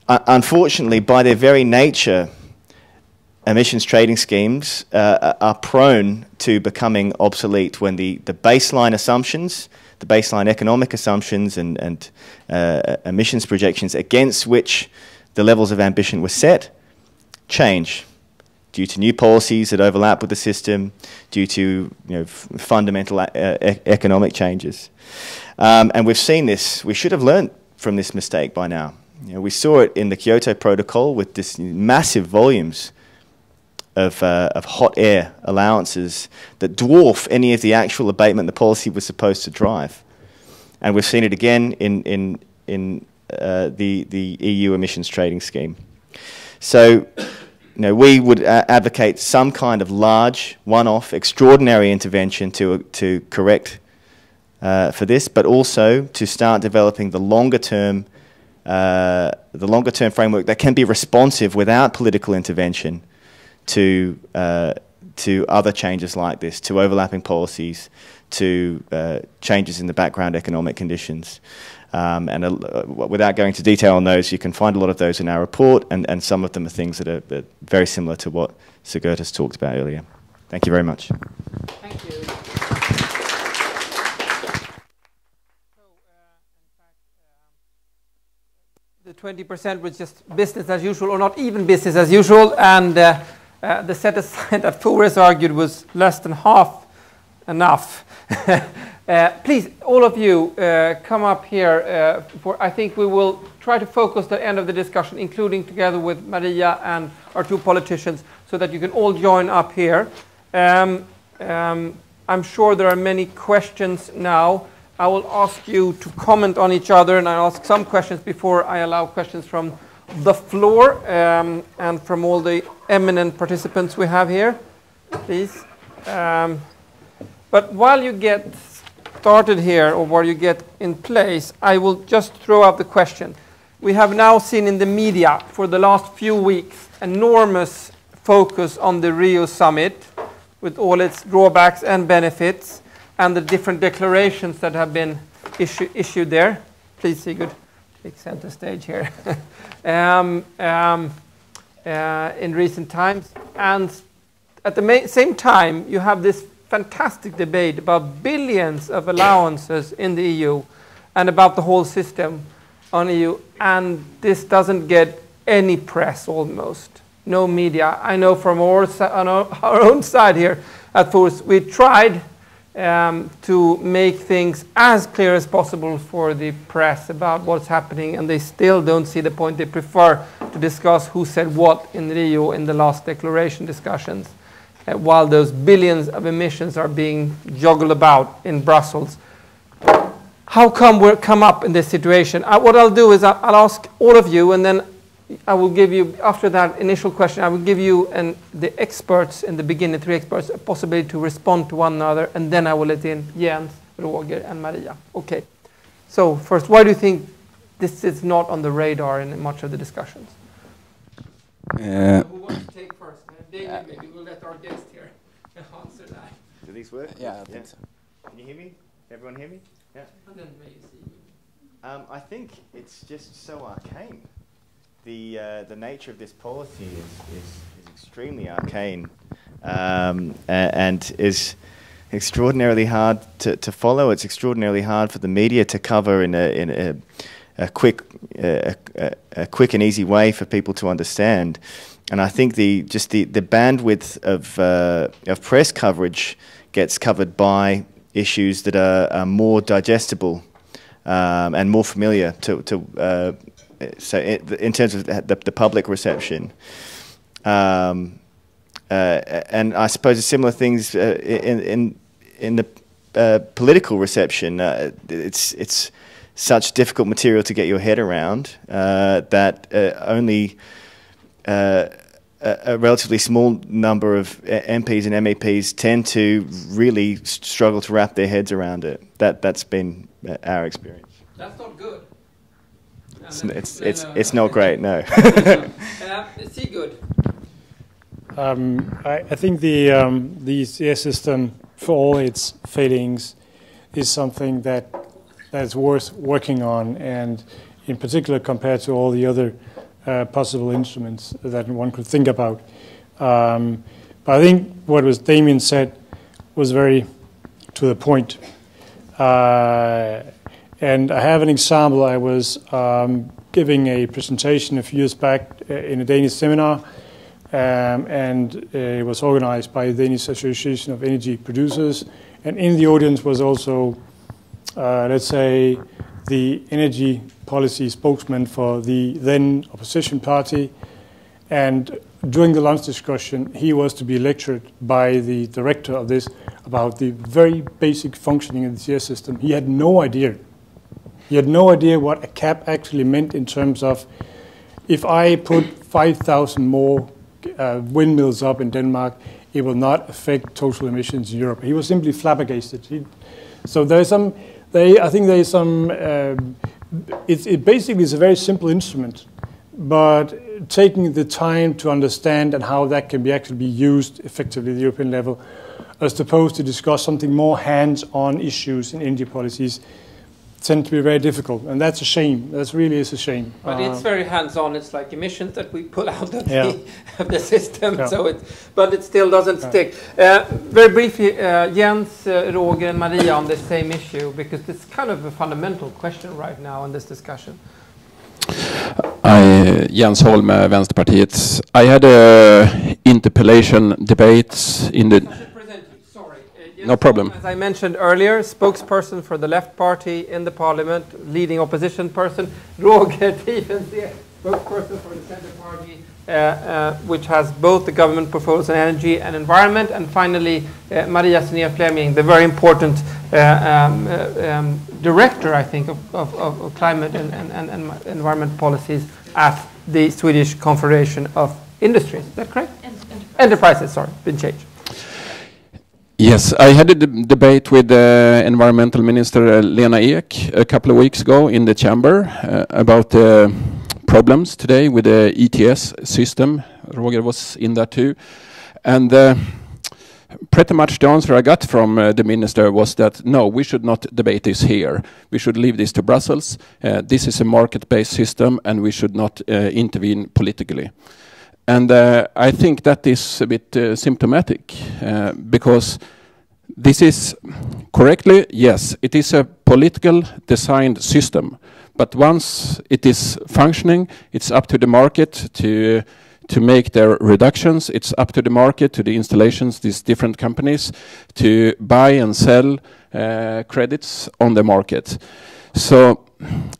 Unfortunately, by their very nature, emissions trading schemes are prone to becoming obsolete when the baseline assumptions, the baseline economic assumptions and emissions projections against which the levels of ambition were set change due to new policies that overlap with the system, due to fundamental economic changes. And we've seen this. We should have learned from this mistake by now. We saw it in the Kyoto Protocol with this massive volumes of hot air allowances that dwarf any of the actual abatement the policy was supposed to drive. And we've seen it again in the EU emissions trading scheme. So we would advocate some kind of large, one-off, extraordinary intervention to correct for this, but also to start developing the longer-term framework that can be responsive without political intervention to other changes like this, to overlapping policies, to changes in the background economic conditions. Without going into detail on those, you can find a lot of those in our report, and some of them are things that are very similar to what Sir Gertis talked about earlier. Thank you very much. Thank you. The 20% was just business as usual, or not even business as usual, and the set aside that Forrest argued was less than half enough. Please, all of you, come up here. I think we will try to focus the end of the discussion, including together with Maria and our two politicians, so that you can all join up here. I'm sure there are many questions now. I will ask you to comment on each other, and I'll ask some questions before I allow questions from the floor and from all the eminent participants we have here, please. But while you get started here, or while you get in place, I will just throw out the question. We have now seen in the media for the last few weeks enormous focus on the Rio summit with all its drawbacks and benefits, and the different declarations that have been issued there. Please, Sigurd, take center stage here. In recent times. And at the same time, you have this fantastic debate about billions of allowances in the EU and about the whole system on EU. And this doesn't get any press almost. No media. I know from on our own side here at Force, we tried to make things as clear as possible for the press about what's happening, and they still don't see the point. They prefer to discuss who said what in Rio in the last declaration discussions, while those billions of emissions are being juggled about in Brussels. How come we'll come up in this situation? What I'll do is I'll ask all of you, and then I will give you, after that initial question, I will give you and the experts in the beginning, 3 experts, a possibility to respond to one another, and then I will let in Jens, Roger, and Maria. Okay. So first, why do you think this is not on the radar in much of the discussions? Who wants to take first? David, maybe we'll let our guest here answer that. Do these work? Yeah, I think so. Can you hear me? Everyone hear me? Yeah. And then maybe see. I think it's just so arcane. The nature of this policy is extremely arcane and is extraordinarily hard to follow. It's extraordinarily hard for the media to cover in a quick and easy way for people to understand. And I think the bandwidth of press coverage gets covered by issues that are more digestible and more familiar to so in terms of the public reception. And I suppose similar things in the political reception. It's such difficult material to get your head around that only a relatively small number of MPs and MEPs tend to really struggle to wrap their heads around it. That's been our experience. That's not good. It's not great, no. Sigurd. I think the ECS system, for all its failings, is something that's worth working on, and in particular compared to all the other possible instruments that one could think about. But I think what Damien said was very to the point. And I have an example. I was giving a presentation a few years back in a Danish seminar, and it was organized by the Danish Association of Energy Producers. And in the audience was also, let's say, the energy policy spokesman for the then opposition party. And during the lunch discussion, he was to be lectured by the director of this about the very basic functioning of the CS system. He had no idea. He had no idea what a cap actually meant in terms of, if I put 5,000 more windmills up in Denmark, it will not affect total emissions in Europe. He was simply flabbergasted. So there's some, I think there's some, it basically is a very simple instrument, but taking the time to understand and how that can be actually be used effectively at the European level, as opposed to discuss something more hands-on issues in energy policies, tend to be very difficult, and that's a shame. That really is a shame. But it's very hands-on. It's like emissions that we pull out of, the system. Yeah. So but it still doesn't stick. Very briefly, Jens, Roger, and Maria on the same issue, because it's kind of a fundamental question right now in this discussion. Jens Holm, Vänsterpartiet. I had a interpellation debate in the... No problem. As I mentioned earlier, spokesperson for the left party in the parliament, leading opposition person. Roger Tiefensee, spokesperson for the center party, which has both the government portfolios on energy and environment. And finally, Maria Sinér Fleming, the very important director, I think, of climate and environment policies at the Swedish Confederation of Industries. Is that correct? Enterprises, sorry, been changed. Yes, I had a debate with Environmental Minister Lena Ek a couple of weeks ago in the chamber about the problems today with the ETS system. Roger was in that too. And pretty much the answer I got from the minister was that, no, we should not debate this here. We should leave this to Brussels. This is a market-based system and we should not intervene politically. And I think that is a bit symptomatic because this is correctly, yes, it is a political designed system. But once it is functioning, it's up to the market to make their reductions. It's up to the market, to the installations, these different companies, to buy and sell credits on the market. So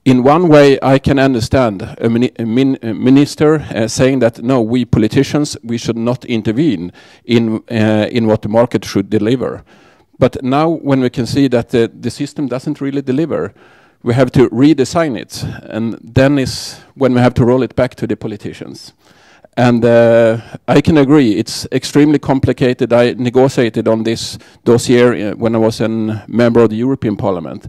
in one way, I can understand a minister saying that, no, we politicians, we should not intervene in what the market should deliver. But now when we can see that the system doesn't really deliver, we have to redesign it. And then is when we have to roll it back to the politicians. And I can agree, it's extremely complicated. I negotiated on this dossier when I was a member of the European Parliament.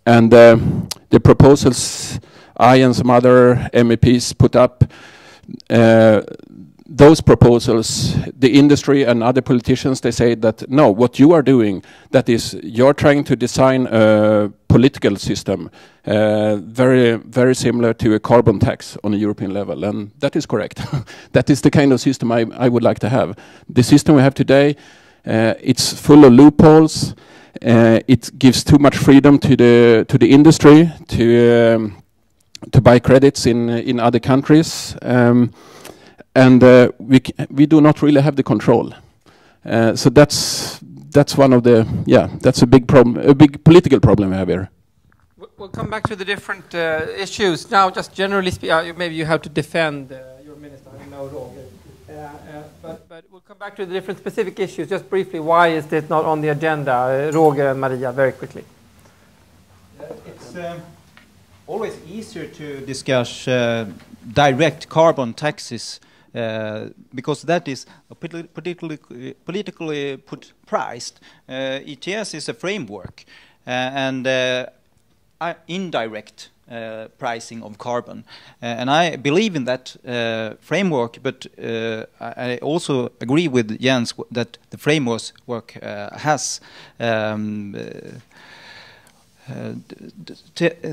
And the proposals I and some other MEPs put up, those proposals, the industry and other politicians, they say that, no, what you are doing, that is, you're trying to design a political system, very, very similar to a carbon tax on a European level. And that is correct. That is the kind of system I would like to have. The system we have today, it's full of loopholes. It gives too much freedom to the industry to buy credits in other countries, and we do not really have the control. So that's one of the that's a big problem, a big political problem we have here. We'll come back to the different issues now. Just generally speaking, maybe you have to defend your minister. I know, Roger. But we'll come back to the different specific issues. Just briefly, why is this not on the agenda? Roger and Maria, very quickly. It's always easier to discuss direct carbon taxes because that is politically priced. ETS is a framework and indirect pricing of carbon, and I believe in that framework. But I also agree with Jens that the framework has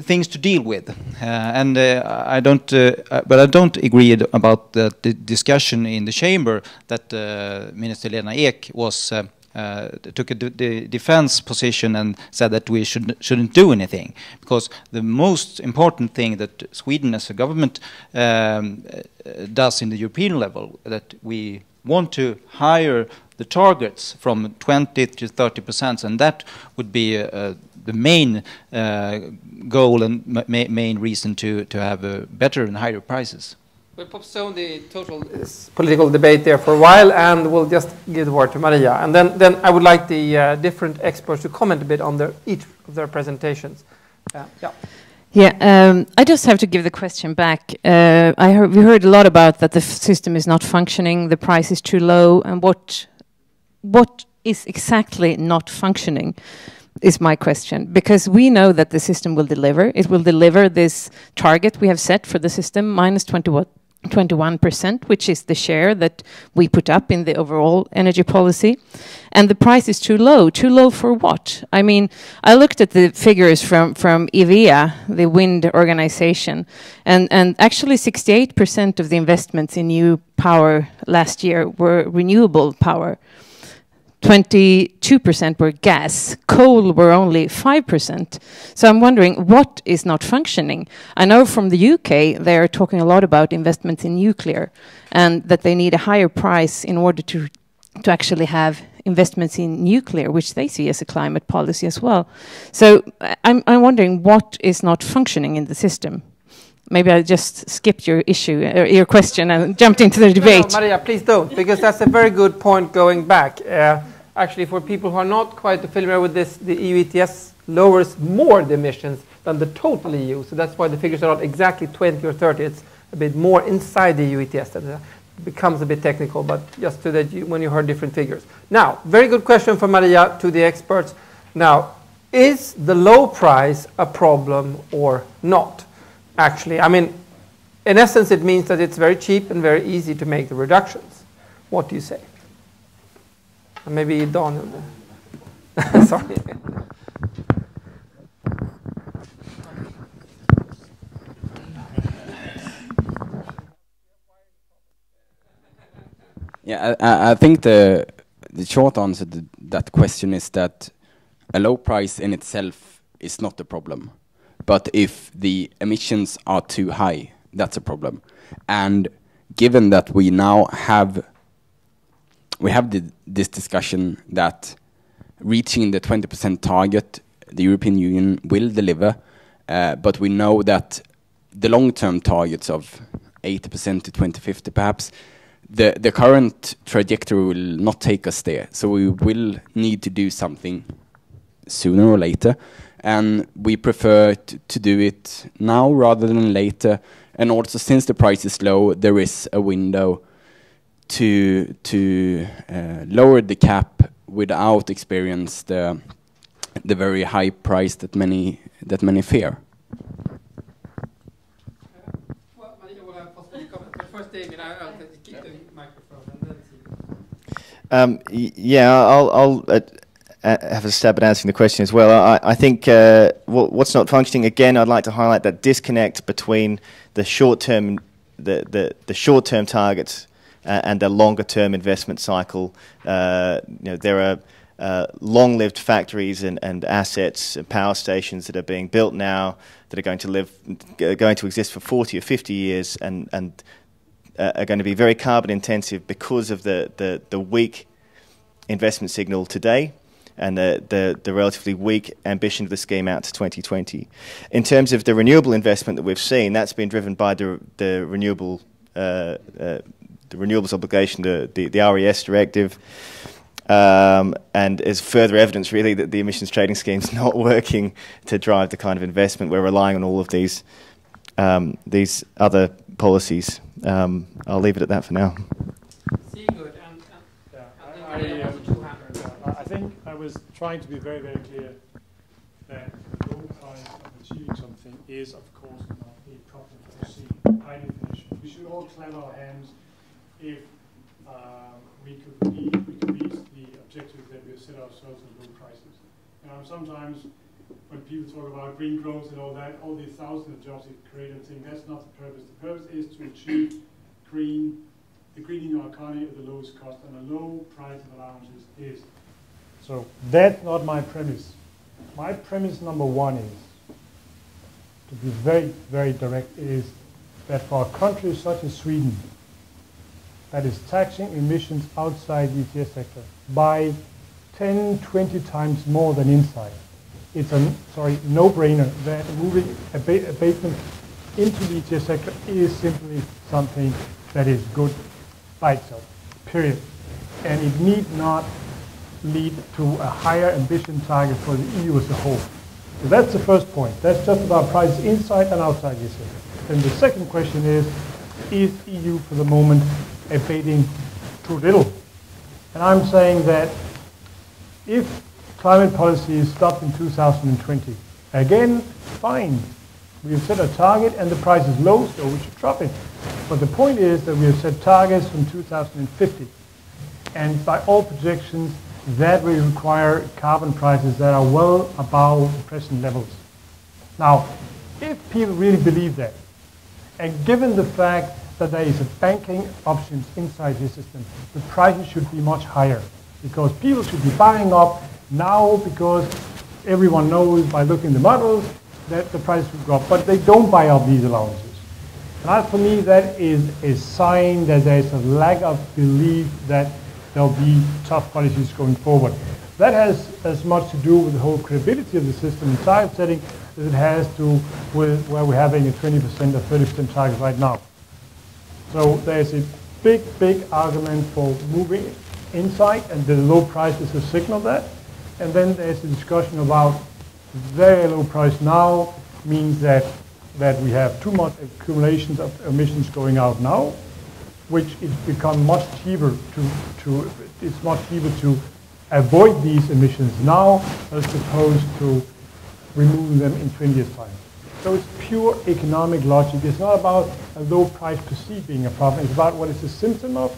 things to deal with, and I don't. But I don't agree about the discussion in the chamber that Minister Lena Ek was. Took a defense position and said that we shouldn't do anything, because the most important thing that Sweden as a government does in the European level, that we want to higher the targets from 20 to 30%, and that would be the main goal and main reason to have better and higher prices. We'll postpone the total political debate there for a while, and we'll just give the word to Maria. And then I would like the different experts to comment a bit on each of their presentations. Yeah, I just have to give the question back. We heard a lot about that the system is not functioning, the price is too low, and what is exactly not functioning is my question. Because we know that the system will deliver. It will deliver this target we have set for the system, minus 21%, which is the share that we put up in the overall energy policy. And the price is too low. Too low for what? I mean, I looked at the figures from EVEA, the wind organization, and actually 68% of the investments in new power last year were renewable power. 22% were gas. Coal were only 5%. So I'm wondering, what is not functioning? I know from the UK, they are talking a lot about investments in nuclear and that they need a higher price in order to actually have investments in nuclear, which they see as a climate policy as well. So I'm wondering what is not functioning in the system. Maybe I just skipped your issue, your question, and jumped into the debate. No, Maria, please don't, because that's a very good point going back. Actually, for people who are not quite familiar with this, the EU ETS lowers more the emissions than the total EU. So that's why the figures are not exactly 20 or 30. It's a bit more inside the EU ETS. That becomes a bit technical, but just so that when you heard different figures. Now, very good question from Maria to the experts. Now, is the low price a problem or not? Actually, I mean, in essence, it means that it's very cheap and very easy to make the reductions. What do you say? And maybe Daniel. Sorry. Yeah, I think the short answer to that question is that a low price in itself is not a problem. But if the emissions are too high, that's a problem. And given that we now have this discussion that reaching the 20% target, the European Union will deliver, but we know that the long-term targets of 80% to 2050 perhaps, the current trajectory will not take us there. So we will need to do something sooner or later. And we prefer to do it now rather than later. And also, since the price is low, there is a window to lower the cap without experience the very high price that many fear. Well, Maria will have possibly comment, but first, David, I'll keep the microphone and then see. Yeah, I'll have a stab at answering the question as well. I think what's not functioning, again, I'd like to highlight that disconnect between the short-term short-term targets and the longer-term investment cycle. There are long-lived factories and assets and power stations that are being built now that are going to exist for 40 or 50 years and are going to be very carbon intensive because of the weak investment signal today and the relatively weak ambition of the scheme out to 2020. In terms of the renewable investment that we've seen, that's been driven by the renewables obligation, the RES directive, and is further evidence really that the emissions trading scheme's not working to drive the kind of investment. We're relying on all of these other policies. I'll leave it at that for now. I think I was trying to be very, very clear that the low price of achieving something is, of course, not a problem for the sea, by definition. We should all clap our hands if we could reach the objectives that we have set ourselves at low prices. Sometimes when people talk about green growth and all that, all these thousands of jobs it create, and think that's not the purpose. The purpose is to achieve the greening our economy at the lowest cost, and a low price of allowances is. So that's not my premise. My premise number one is, to be very, very direct, is that for a country such as Sweden, that is taxing emissions outside the ETS sector by 10, 20 times more than inside, it's a no-brainer that moving abatement into the ETS sector is simply something that is good by itself, period. And it need not lead to a higher ambition target for the EU as a whole. So that's the first point. That's just about prices inside and outside the system. Then the second question is EU for the moment abating too little? And I'm saying that if climate policy is stopped in 2020, again, fine. We have set a target and the price is low, so we should drop it. But the point is that we have set targets from 2050. And by all projections, that will require carbon prices that are well above the present levels. Now, if people really believe that, and given the fact that there is a banking options inside the system, the prices should be much higher because people should be buying up now because everyone knows by looking at the models that the price will drop, but they don't buy up these allowances. And for me, that is a sign that there is a lack of belief that there'll be tough policies going forward. That has as much to do with the whole credibility of the system in target setting as it has to with where we're having a 20% or 30% target right now. So there's a big, big argument for moving inside, and the low price is a signal of that. And then there's a discussion about very low price now means that we have too much accumulations of emissions going out now, which it's become much cheaper it's much cheaper to avoid these emissions now as opposed to removing them in 20 years' time. So it's pure economic logic. It's not about a low price perceived being a problem. It's about what it's a symptom of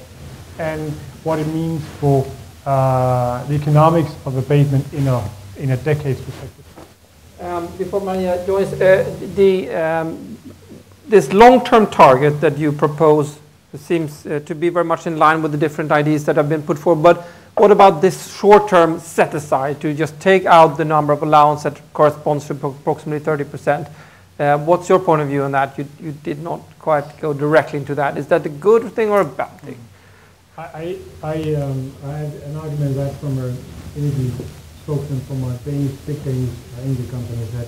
and what it means for the economics of abatement in a decade's perspective. Before Maria joins, this long-term target that you propose seems to be very much in line with the different ideas that have been put forward. But what about this short-term set-aside to just take out the number of allowance that corresponds to approximately 30%? What's your point of view on that? You did not quite go directly into that. Is that a good thing or a bad thing? I had an argument that from an energy spokesman from a big Danish energy company that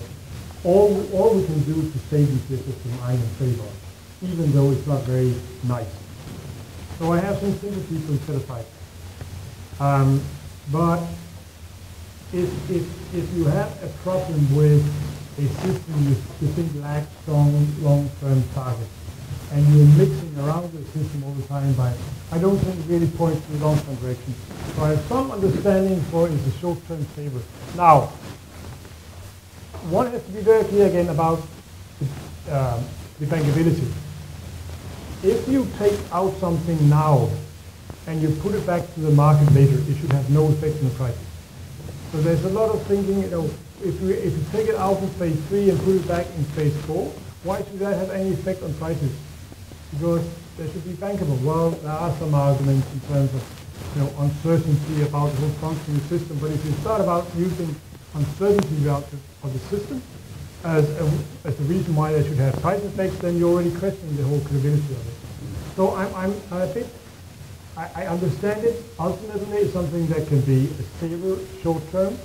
all we can do to save the system I am in favor of, even though it's not very nice. So I have some sympathy for set aside. But if you have a problem with a system you think lacks strong long-term targets, and you're mixing around the system all the time I don't think it really points to the long-term direction. So I have some understanding for is the short-term favor. Now, one has to be very clear again about the bankability. If you take out something now and you put it back to the market later, it should have no effect on the prices. So there's a lot of thinking, if you take it out in phase 3 and put it back in phase 4, why should that have any effect on prices? Because they should be bankable. Well, there are some arguments in terms of uncertainty about the whole functioning system, but if you start about using uncertainty of the system as the reason why they should have price effects, then you're already questioning the whole credibility of it. So I'm a bit, I understand it. Ultimately, it's something that can be a stable short term,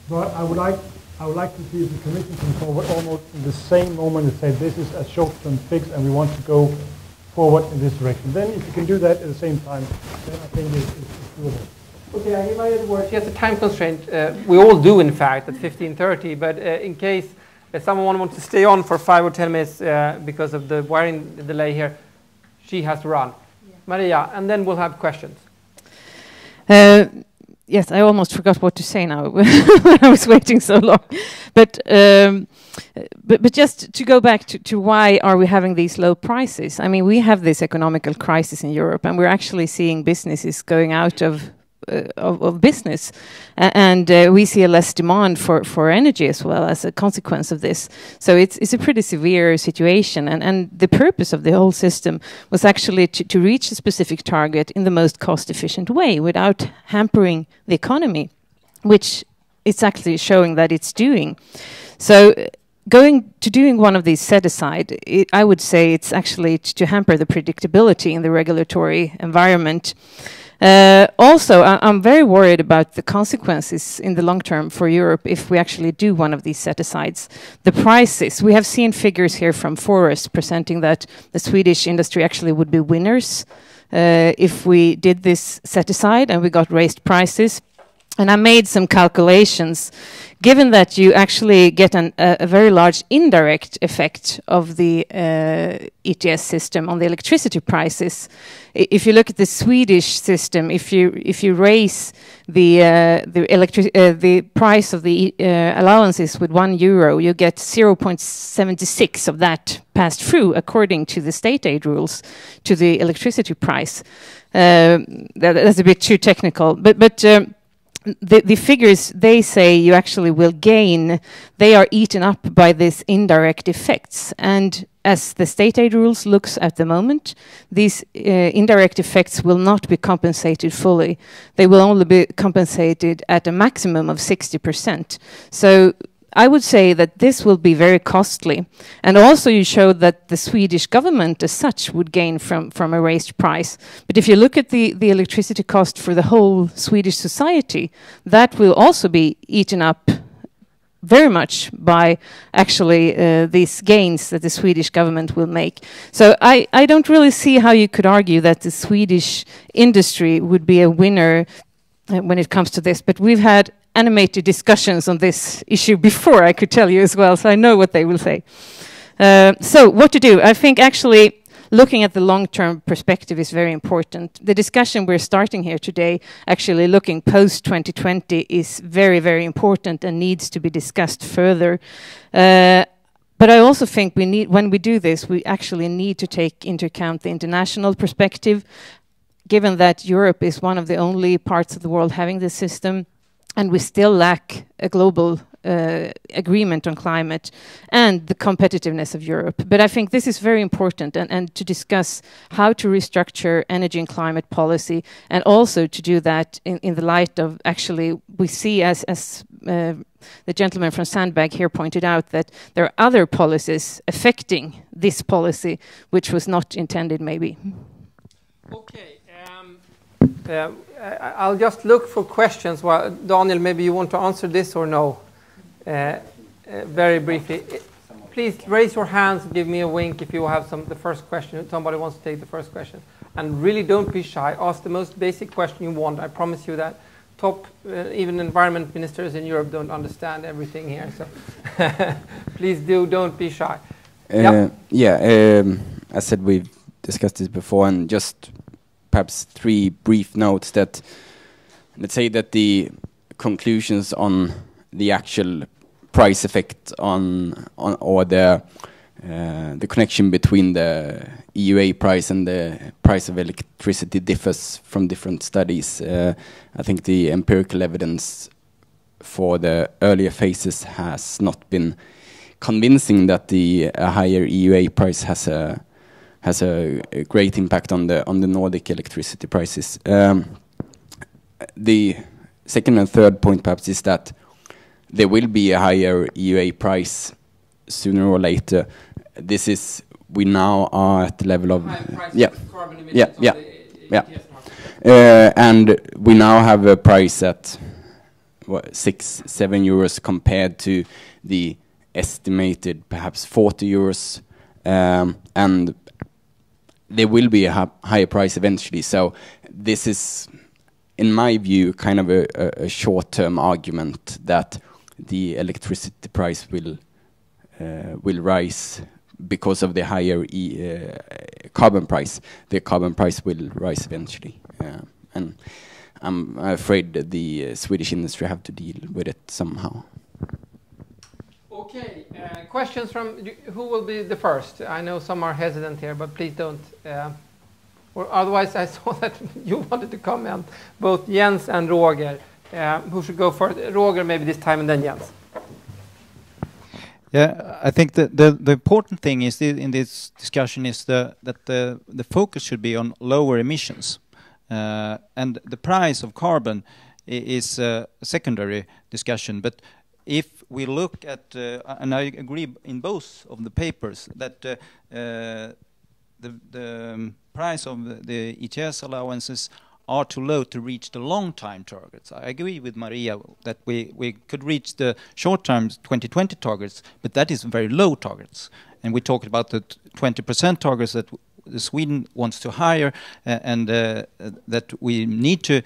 but I would like to see if the Commission can forward almost in the same moment and say this is a short-term fix and we want to go forward in this direction. Then if you can do that at the same time, then I think it's doable. Okay, I give my word. Yes, a time constraint. We all do, in fact, at 15:30. But in case someone wants to stay on for 5 or 10 minutes because of the wiring delay here, she has to run. Yeah. Maria, and then we'll have questions. Yes, I almost forgot what to say now when I was waiting so long. But just to go back to why are we having these low prices? I mean, we have this economical crisis in Europe, and we're actually seeing businesses going out of business, and we see a less demand for energy as well as a consequence of this. So it's a pretty severe situation, and the purpose of the whole system was actually to reach a specific target in the most cost-efficient way without hampering the economy, which it's actually showing that it's doing. So doing one of these set-aside, I would say it's actually to hamper the predictability in the regulatory environment. Also, I'm very worried about the consequences in the long term for Europe if we actually do one of these set-asides. The prices, we have seen figures here from Forest presenting that the Swedish industry actually would be winners if we did this set-aside and we got raised prices. And I made some calculations given that you actually get a very large indirect effect of the ETS system on the electricity prices. If you look at the Swedish system, if you raise the price of the allowances with €1, you get 0.76 of that passed through according to the state aid rules to the electricity price. That's a bit too technical, but the figures, they say you actually will gain, they are eaten up by these indirect effects. And as the state aid rules looks at the moment, these indirect effects will not be compensated fully. They will only be compensated at a maximum of 60%. So I would say that this will be very costly. And also you showed that the Swedish government as such would gain from a raised price. But if you look at the electricity cost for the whole Swedish society, that will also be eaten up very much by actually these gains that the Swedish government will make. So I don't really see how you could argue that the Swedish industry would be a winner when it comes to this. But we've had animated discussions on this issue before, I could tell you as well, so I know what they will say. So what to do? I think actually looking at the long-term perspective is very important. The discussion we're starting here today, actually looking post-2020, is very, very important and needs to be discussed further. But I also think we need, when we do this, we actually need to take into account the international perspective, given that Europe is one of the only parts of the world having this system, and we still lack a global agreement on climate and the competitiveness of Europe. But I think this is very important, and to discuss how to restructure energy and climate policy, and also to do that in the light of, actually, we see as the gentleman from Sandbag here pointed out, that there are other policies affecting this policy which was not intended maybe. Okay. I'll just look for questions. Well, Daniel, maybe you want to answer this or no? Very briefly. Please raise your hands, give me a wink if you have the first question. Somebody wants to take the first question. And really don't be shy. Ask the most basic question you want. I promise you that even environment ministers in Europe don't understand everything here. So please don't be shy. As said, we've discussed this before, and just perhaps 3 brief notes that, let's say that the conclusions on the actual price effect or the connection between the EUA price and the price of electricity differs from different studies. I think the empirical evidence for the earlier phases has not been convincing that the higher EUA price has a great impact on the Nordic electricity prices. The second and third point perhaps is that there will be a higher EUA price sooner or later. We now are at the level of carbon emissions and we now have a price at 6-7 euros compared to the estimated perhaps 40 euros, and there will be a higher price eventually. So this is, in my view, kind of a short-term argument that the electricity price will rise because of the higher carbon price. The carbon price will rise eventually, and I'm afraid that the Swedish industry have to deal with it somehow. Okay, questions from, who will be the first? I know some are hesitant here, but please don't. Or otherwise, I saw that you wanted to comment, both Jens and Roger. Who should go first? Roger, maybe this time, and then Jens. Yeah, I think the important thing is in this discussion is that the focus should be on lower emissions, and the price of carbon is a secondary discussion. But if we look at, and I agree in both of the papers, that the price of the ETS allowances are too low to reach the long-time targets. I agree with Maria that we could reach the short-term 2020 targets, but that is very low targets. And we talked about the 20% targets that Sweden wants to hire, and that we need to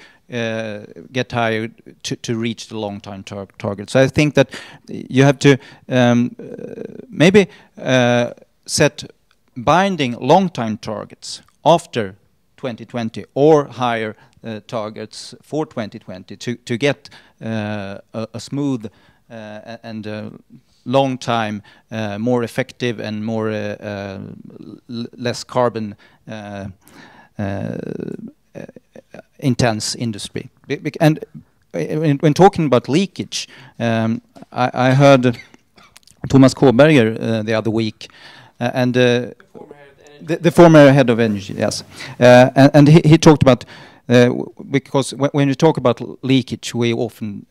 get higher to reach the long-term target. So I think that you have to maybe set binding long-term targets after 2020 or higher targets for 2020 to get a smooth and long time, more effective and more less carbon intense industry. And when talking about leakage, I heard Thomas Kåberger the other week, and the former head of energy, yes, and he talked about because when you talk about leakage, we often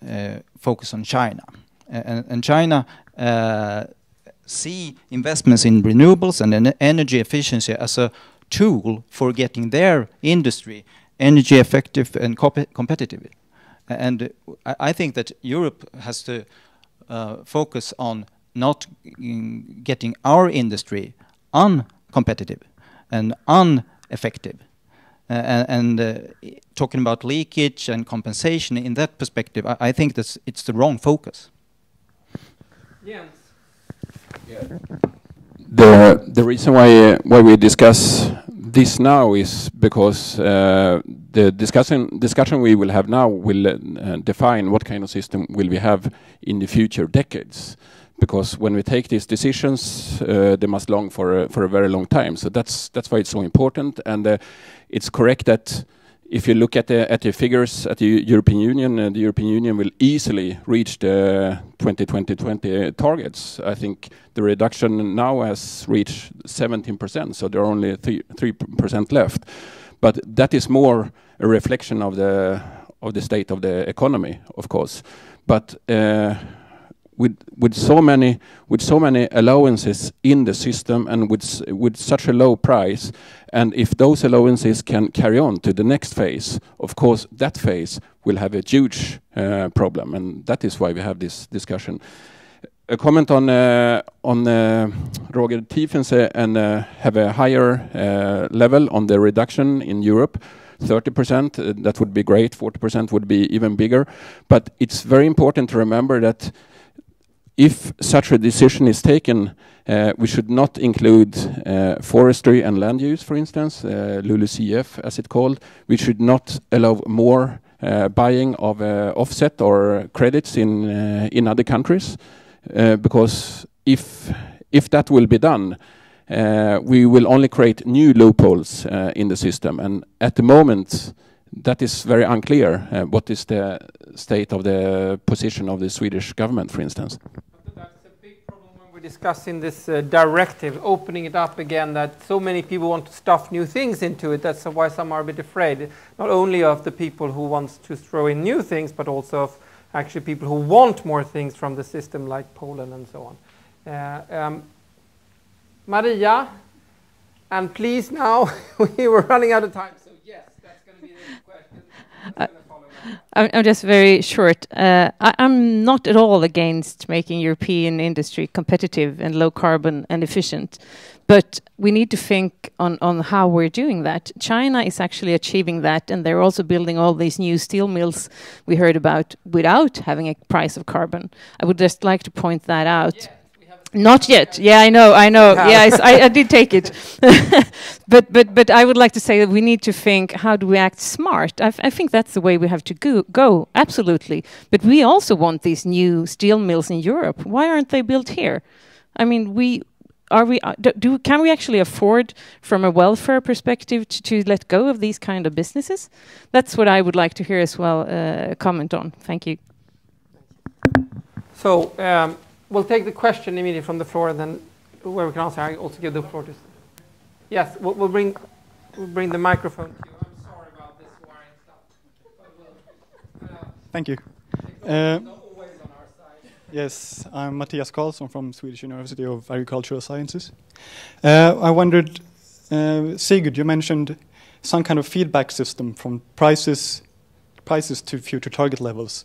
focus on China, and China see investments in renewables and energy efficiency as a tool for getting their industry energy effective and competitive. And I think that Europe has to focus on not getting our industry uncompetitive and ineffective. Talking about leakage and compensation in that perspective, I think that it's the wrong focus. Jens. The reason why we discuss this now is because the discussion we will have now will define what kind of system will we have in the future decades. Because when we take these decisions, they must long for a very long time. So that's why it's so important. And it's correct that if you look at the figures at the European Union will easily reach the 2020 targets. I think the reduction now has reached 17%, so there are only 3% left. But that is more a reflection of the state of the economy, of course. But with so many allowances in the system and with such a low price, and if those allowances can carry on to the next phase, of course that phase will have a huge problem, and that is why we have this discussion. A comment on Roger Tiefensee and have a higher level on the reduction in Europe. 30%, that would be great. 40% would be even bigger. But it's very important to remember that if such a decision is taken, we should not include forestry and land use, for instance, LULUCF as it's called. We should not allow more buying of offset or credits in other countries, because if that will be done, we will only create new loopholes in the system. And at the moment, that is very unclear. What is the state of the position of the Swedish government, for instance? That's a big problem when we're discussing this directive, opening it up again, that so many people want to stuff new things into it. That's why some are a bit afraid, not only of the people who want to throw in new things, but also of actually people who want more things from the system, like Poland and so on. Maria, and please now, we were running out of time, so yes, that's going to be the question. I'm just very short. I'm not at all against making European industry competitive and low carbon and efficient, but we need to think on how we're doing that. China is actually achieving that, and they're also building all these new steel mills we heard about without having a price of carbon. I would just like to point that out. Yeah. Not yet. Yeah, I know. Yes, I did take it. but I would like to say that we need to think, how do we act smart? I think that's the way we have to go. Absolutely. But we also want these new steel mills in Europe. Why aren't they built here? I mean, can we actually afford, from a welfare perspective, to let go of these kind of businesses? That's what I would like to hear as well. Comment on. Thank you. So. We'll take the question immediately from the floor, and then where we can answer, I also give the floor to. Yes, we'll bring the microphone to you. I'm sorry about this wiring stuff. Thank you. Not always on our side. Yes, I'm Mattias Karlsson from Swedish University of Agricultural Sciences. I wondered, Sigurd, you mentioned some kind of feedback system from prices to future target levels.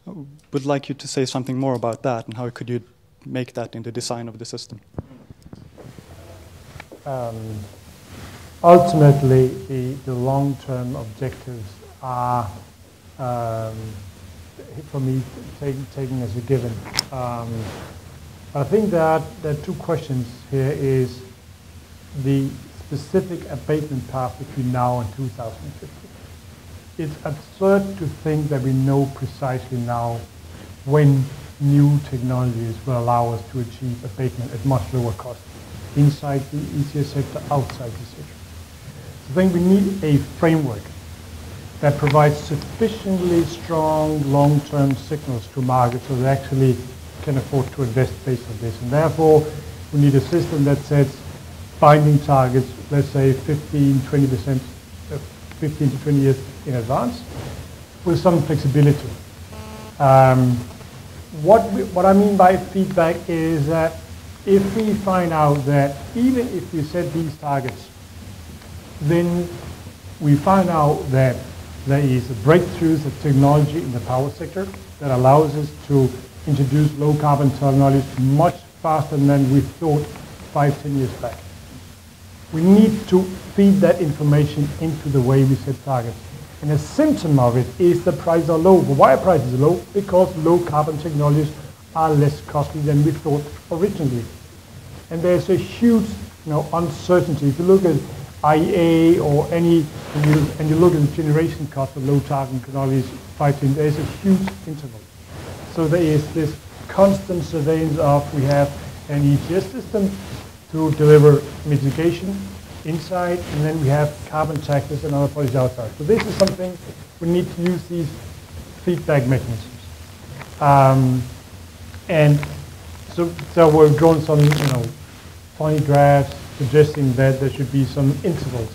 I would like you to say something more about that, and how could you make that in the design of the system? ultimately the long-term objectives are, for me, taken as a given. I think that there are two questions here. Is the specific abatement path between now and 2050. It's absurd to think that we know precisely now when new technologies will allow us to achieve abatement at much lower cost, inside the ETS sector, outside the sector. So I think we need a framework that provides sufficiently strong long-term signals to markets so they actually can afford to invest based on this. And therefore, we need a system that sets binding targets, let's say 15-20%, 15 to 20 years in advance, with some flexibility. What I mean by feedback is that if we find out that even if we set these targets, then we find out that there is a breakthroughs of technology in the power sector that allows us to introduce low carbon technologies much faster than we thought 5-10 years back. We need to feed that information into the way we set targets. And a symptom of it is the prices are low. But why are prices low? Because low carbon technologies are less costly than we thought originally. And there's a huge uncertainty. If you look at IEA or any, and you look at the generation cost of low carbon technologies, there's a huge interval. So there is this constant surveillance of, we have an ETS system to deliver mitigation inside, and then we have carbon taxes and other policies outside. So this is something we need to use these feedback mechanisms. And so we've drawn some, funny graphs suggesting that there should be some intervals.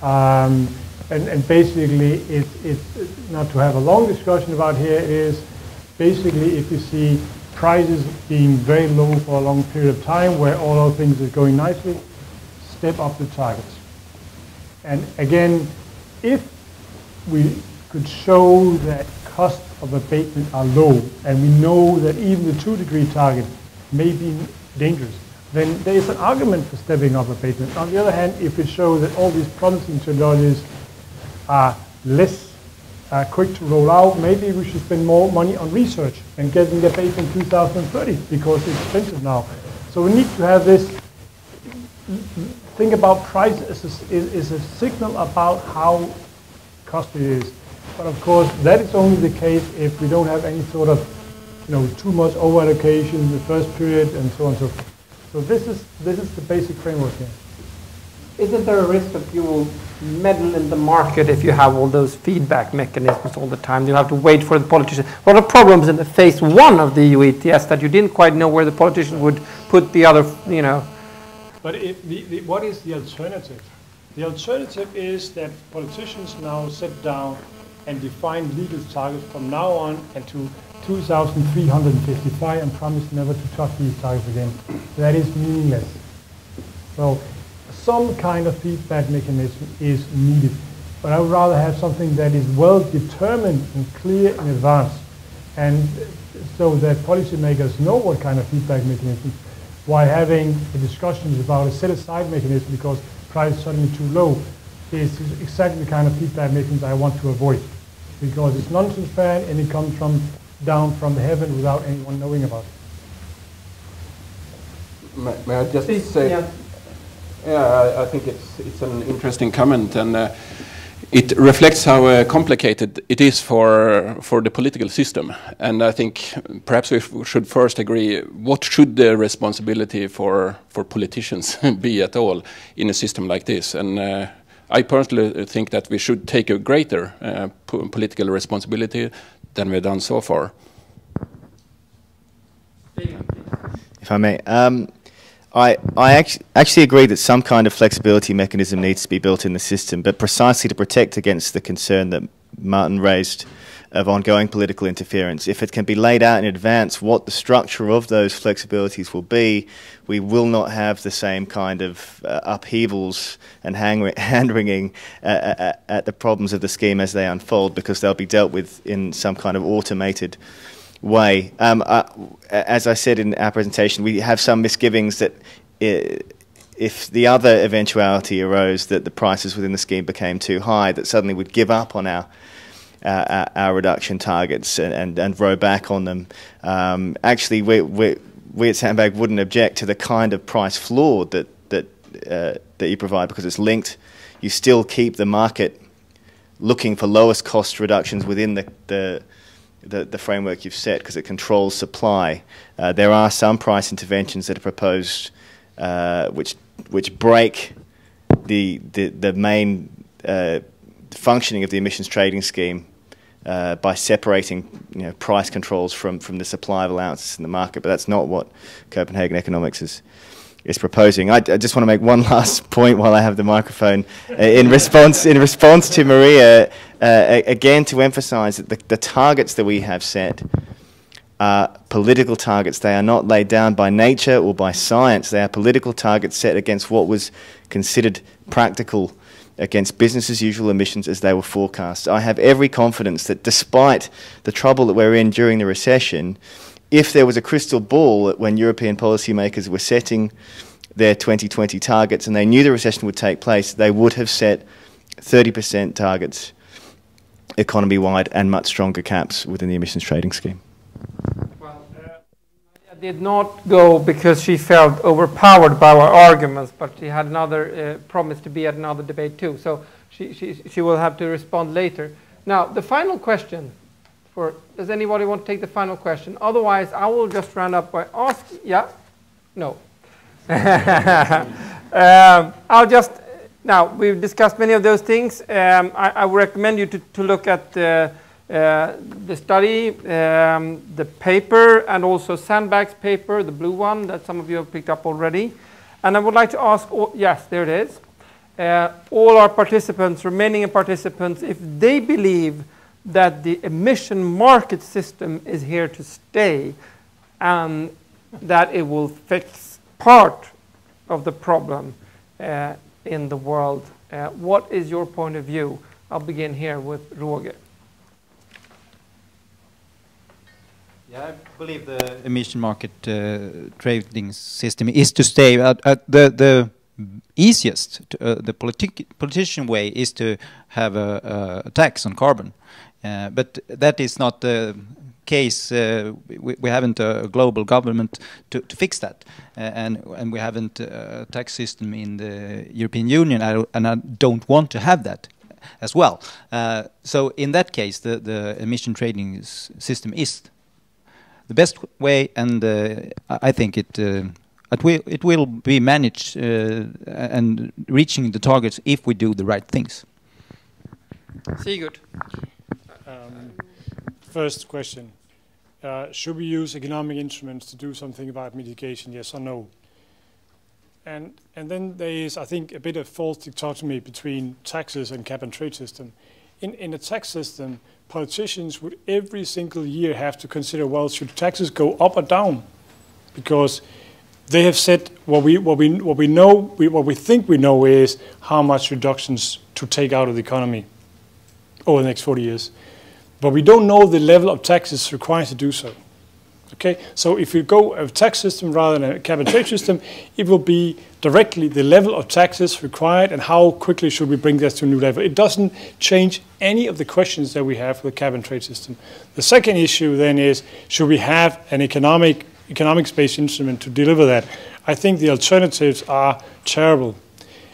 And basically, it's not to have a long discussion about here, is basically if you see prices being very low for a long period of time where all other things are going nicely, step up the targets. And again, if we could show that costs of abatement are low, and we know that even the 2-degree target may be dangerous, then there is an argument for stepping up abatement. On the other hand, if we show that all these promising technologies are less quick to roll out, maybe we should spend more money on research and getting the abatement in 2030 because it's expensive now. So we need to have this, think about price is a signal about how costly it is. But of course, that is only the case if we don't have any sort of, too much over-allocation in the first period and so on and so forth. So this is the basic framework here. Isn't there a risk that you will meddle in the market if you have all those feedback mechanisms all the time? You have to wait for the politicians. What are the problems in the phase 1 of the EU ETS that you didn't quite know where the politicians would put the other, But what is the alternative? The alternative is that politicians now sit down and define legal targets from now on and to 2,355 and promise never to touch these targets again. That is meaningless. So some kind of feedback mechanism is needed, but I would rather have something that is well determined and clear in advance, and so that policymakers know what kind of feedback mechanism, while having discussions about a set-aside mechanism because price is suddenly too low is exactly the kind of feedback mechanism I want to avoid, because it's non-transparent and it comes down from the heaven without anyone knowing about it. May I just say? Yeah, I think it's an interesting comment, and it reflects how complicated it is for the political system. And I think perhaps we should first agree, what should the responsibility for politicians be at all in a system like this? And I personally think that we should take a greater political responsibility than we've done so far. If I may. I actually agree that some kind of flexibility mechanism needs to be built in the system, but precisely to protect against the concern that Martin raised of ongoing political interference. If it can be laid out in advance what the structure of those flexibilities will be, we will not have the same kind of upheavals and hand-wringing at the problems of the scheme as they unfold, because they'll be dealt with in some kind of automated way. As I said in our presentation, we have some misgivings that if the other eventuality arose that the prices within the scheme became too high, that suddenly we'd give up on our reduction targets and row back on them. Actually, we at Sandbag wouldn't object to the kind of price floor that you provide, because it's linked. You still keep the market looking for lowest cost reductions within the framework you've set, because it controls supply. There are some price interventions that are proposed which break the main functioning of the emissions trading scheme by separating price controls from the supply of allowances in the market. But that's not what Copenhagen Economics is proposing. I just want to make one last point while I have the microphone in response to Maria, again to emphasize that the targets that we have set are political targets. They are not laid down by nature or by science. They are political targets set against what was considered practical, against business as usual emissions as they were forecast. I have every confidence that despite the trouble that we're in during the recession, if there was a crystal ball when European policymakers were setting their 2020 targets and they knew the recession would take place, they would have set 30% targets economy-wide and much stronger caps within the emissions trading scheme. Well, Maria did not go because she felt overpowered by our arguments, but she had another promise to be at another debate too. So she will have to respond later. Now, the final question. Does anybody want to take the final question? Otherwise, I will just round up by asking. Yeah? No. Now, we've discussed many of those things. I would recommend you to look at the study, the paper, and also Sandbag's paper, the blue one that some of you have picked up already. And I would like to ask, yes, there it is, all our participants, remaining participants, if they believe that the emission market system is here to stay and that it will fix part of the problem in the world. What is your point of view? I'll begin here with Roger. Yeah, I believe the emission market trading system is to stay. The easiest, the politician way is to have a tax on carbon. But that is not the case. We haven't a global government to fix that, and we haven't a tax system in the European Union, and I don't want to have that as well. So in that case, the emission trading system is the best way, and I think it will be managed and reaching the targets if we do the right things. Sigurd. First question. Should we use economic instruments to do something about mitigation, yes or no? And then there is, I think, a bit of false dichotomy between taxes and cap and trade system. In a tax system, politicians would every single year have to consider, well, should taxes go up or down? Because they have said what we think we know is how much reductions to take out of the economy over the next 40 years. But we don't know the level of taxes required to do so. Okay, so if we go a tax system rather than a cap and trade system, it will be directly the level of taxes required and how quickly should we bring that to a new level. It doesn't change any of the questions that we have for the cap and trade system. The second issue then is, should we have an economics-based instrument to deliver that? I think the alternatives are terrible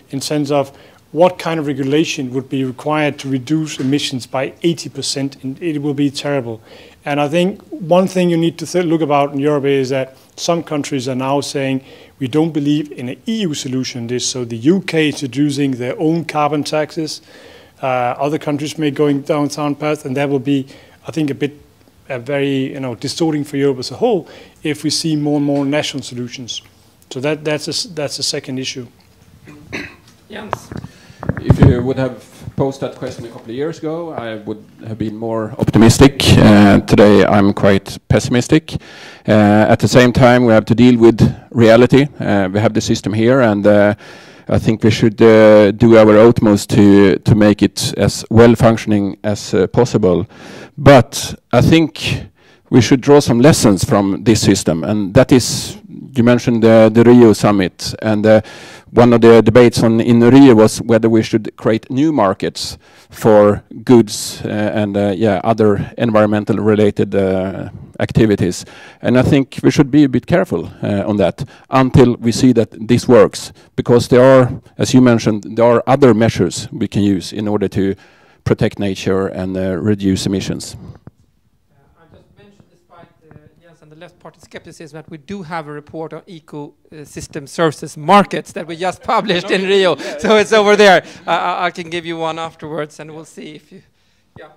in sense of what kind of regulation would be required to reduce emissions by 80%, and it will be terrible. And I think one thing you need to look about in Europe is that some countries are now saying we don't believe in an EU solution to this. So the UK is introducing their own carbon taxes. Other countries may going down some path, and that will be, I think, very distorting for Europe as a whole if we see more and more national solutions. So that's a second issue. Jens. If you would have posed that question a couple of years ago, I would have been more optimistic. Today I'm quite pessimistic. At the same time, we have to deal with reality. We have the system here, and I think we should do our utmost to make it as well functioning as possible. But I think we should draw some lessons from this system, and that is, you mentioned the Rio summit, and one of the debates in Rio was whether we should create new markets for goods and other environmental related activities. And I think we should be a bit careful on that until we see that this works, because there are, as you mentioned, there are other measures we can use in order to protect nature and reduce emissions. And the left party skepticism that we do have a report on ecosystem services markets that we just published in Rio. So it's over there. I can give you one afterwards, and we'll see if you. Yeah.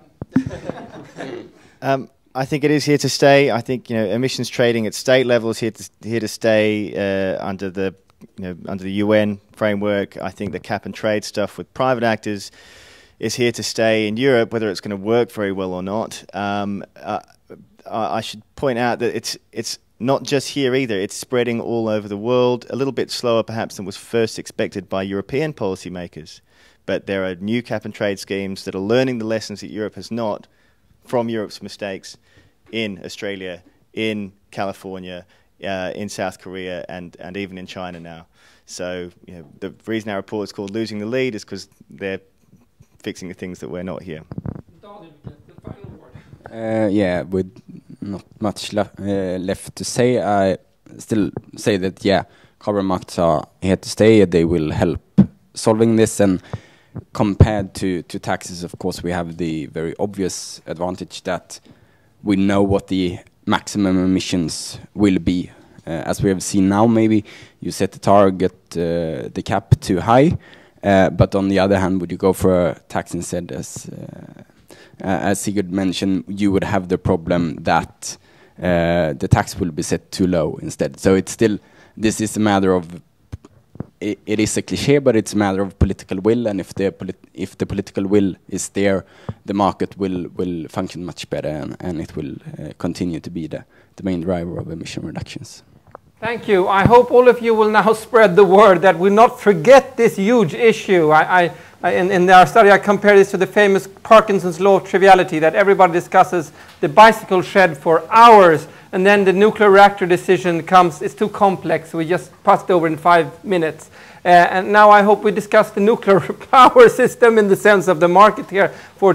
I think it is here to stay. I think emissions trading at state level is here to stay under the under the UN framework. I think the cap and trade stuff with private actors is here to stay in Europe. Whether it's going to work very well or not. I should point out that it's not just here either. It's spreading all over the world, a little bit slower perhaps than was first expected by European policymakers. But there are new cap and trade schemes that are learning the lessons that Europe has not from Europe's mistakes in Australia, in California, in South Korea, and even in China now. So the reason our report is called Losing the Lead is because they're fixing the things that we're not here. With not much left to say, I still say that carbon markets are here to stay. They will help solving this, and compared to taxes, of course, we have the very obvious advantage that we know what the maximum emissions will be. As we have seen now, maybe you set the target, the cap too high, but on the other hand, would you go for a tax instead, as Sigurd mentioned, you would have the problem that the tax will be set too low instead. So it's still, this is a matter of, it is a cliche, but it's a matter of political will, and if the political will is there, the market will function much better, and it will continue to be the main driver of emission reductions. Thank you. I hope all of you will now spread the word that we not forget this huge issue. In our study, I compare this to the famous Parkinson's law of triviality, that everybody discusses the bicycle shed for hours, and then the nuclear reactor decision comes, it's too complex, so we just passed over in 5 minutes. And now I hope we discuss the nuclear power system in the sense of the market here for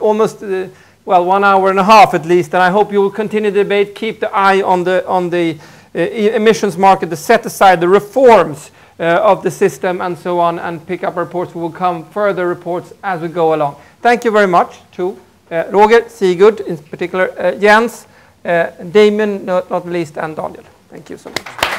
almost 1 hour and a half at least, and I hope you will continue the debate, keep the eye on the emissions market, to set aside the reforms of the system and so on, and pick up reports. We will come further reports as we go along. Thank you very much to Roger, Sigurd, in particular, Jens, Damon, not least, and Daniel. Thank you so much.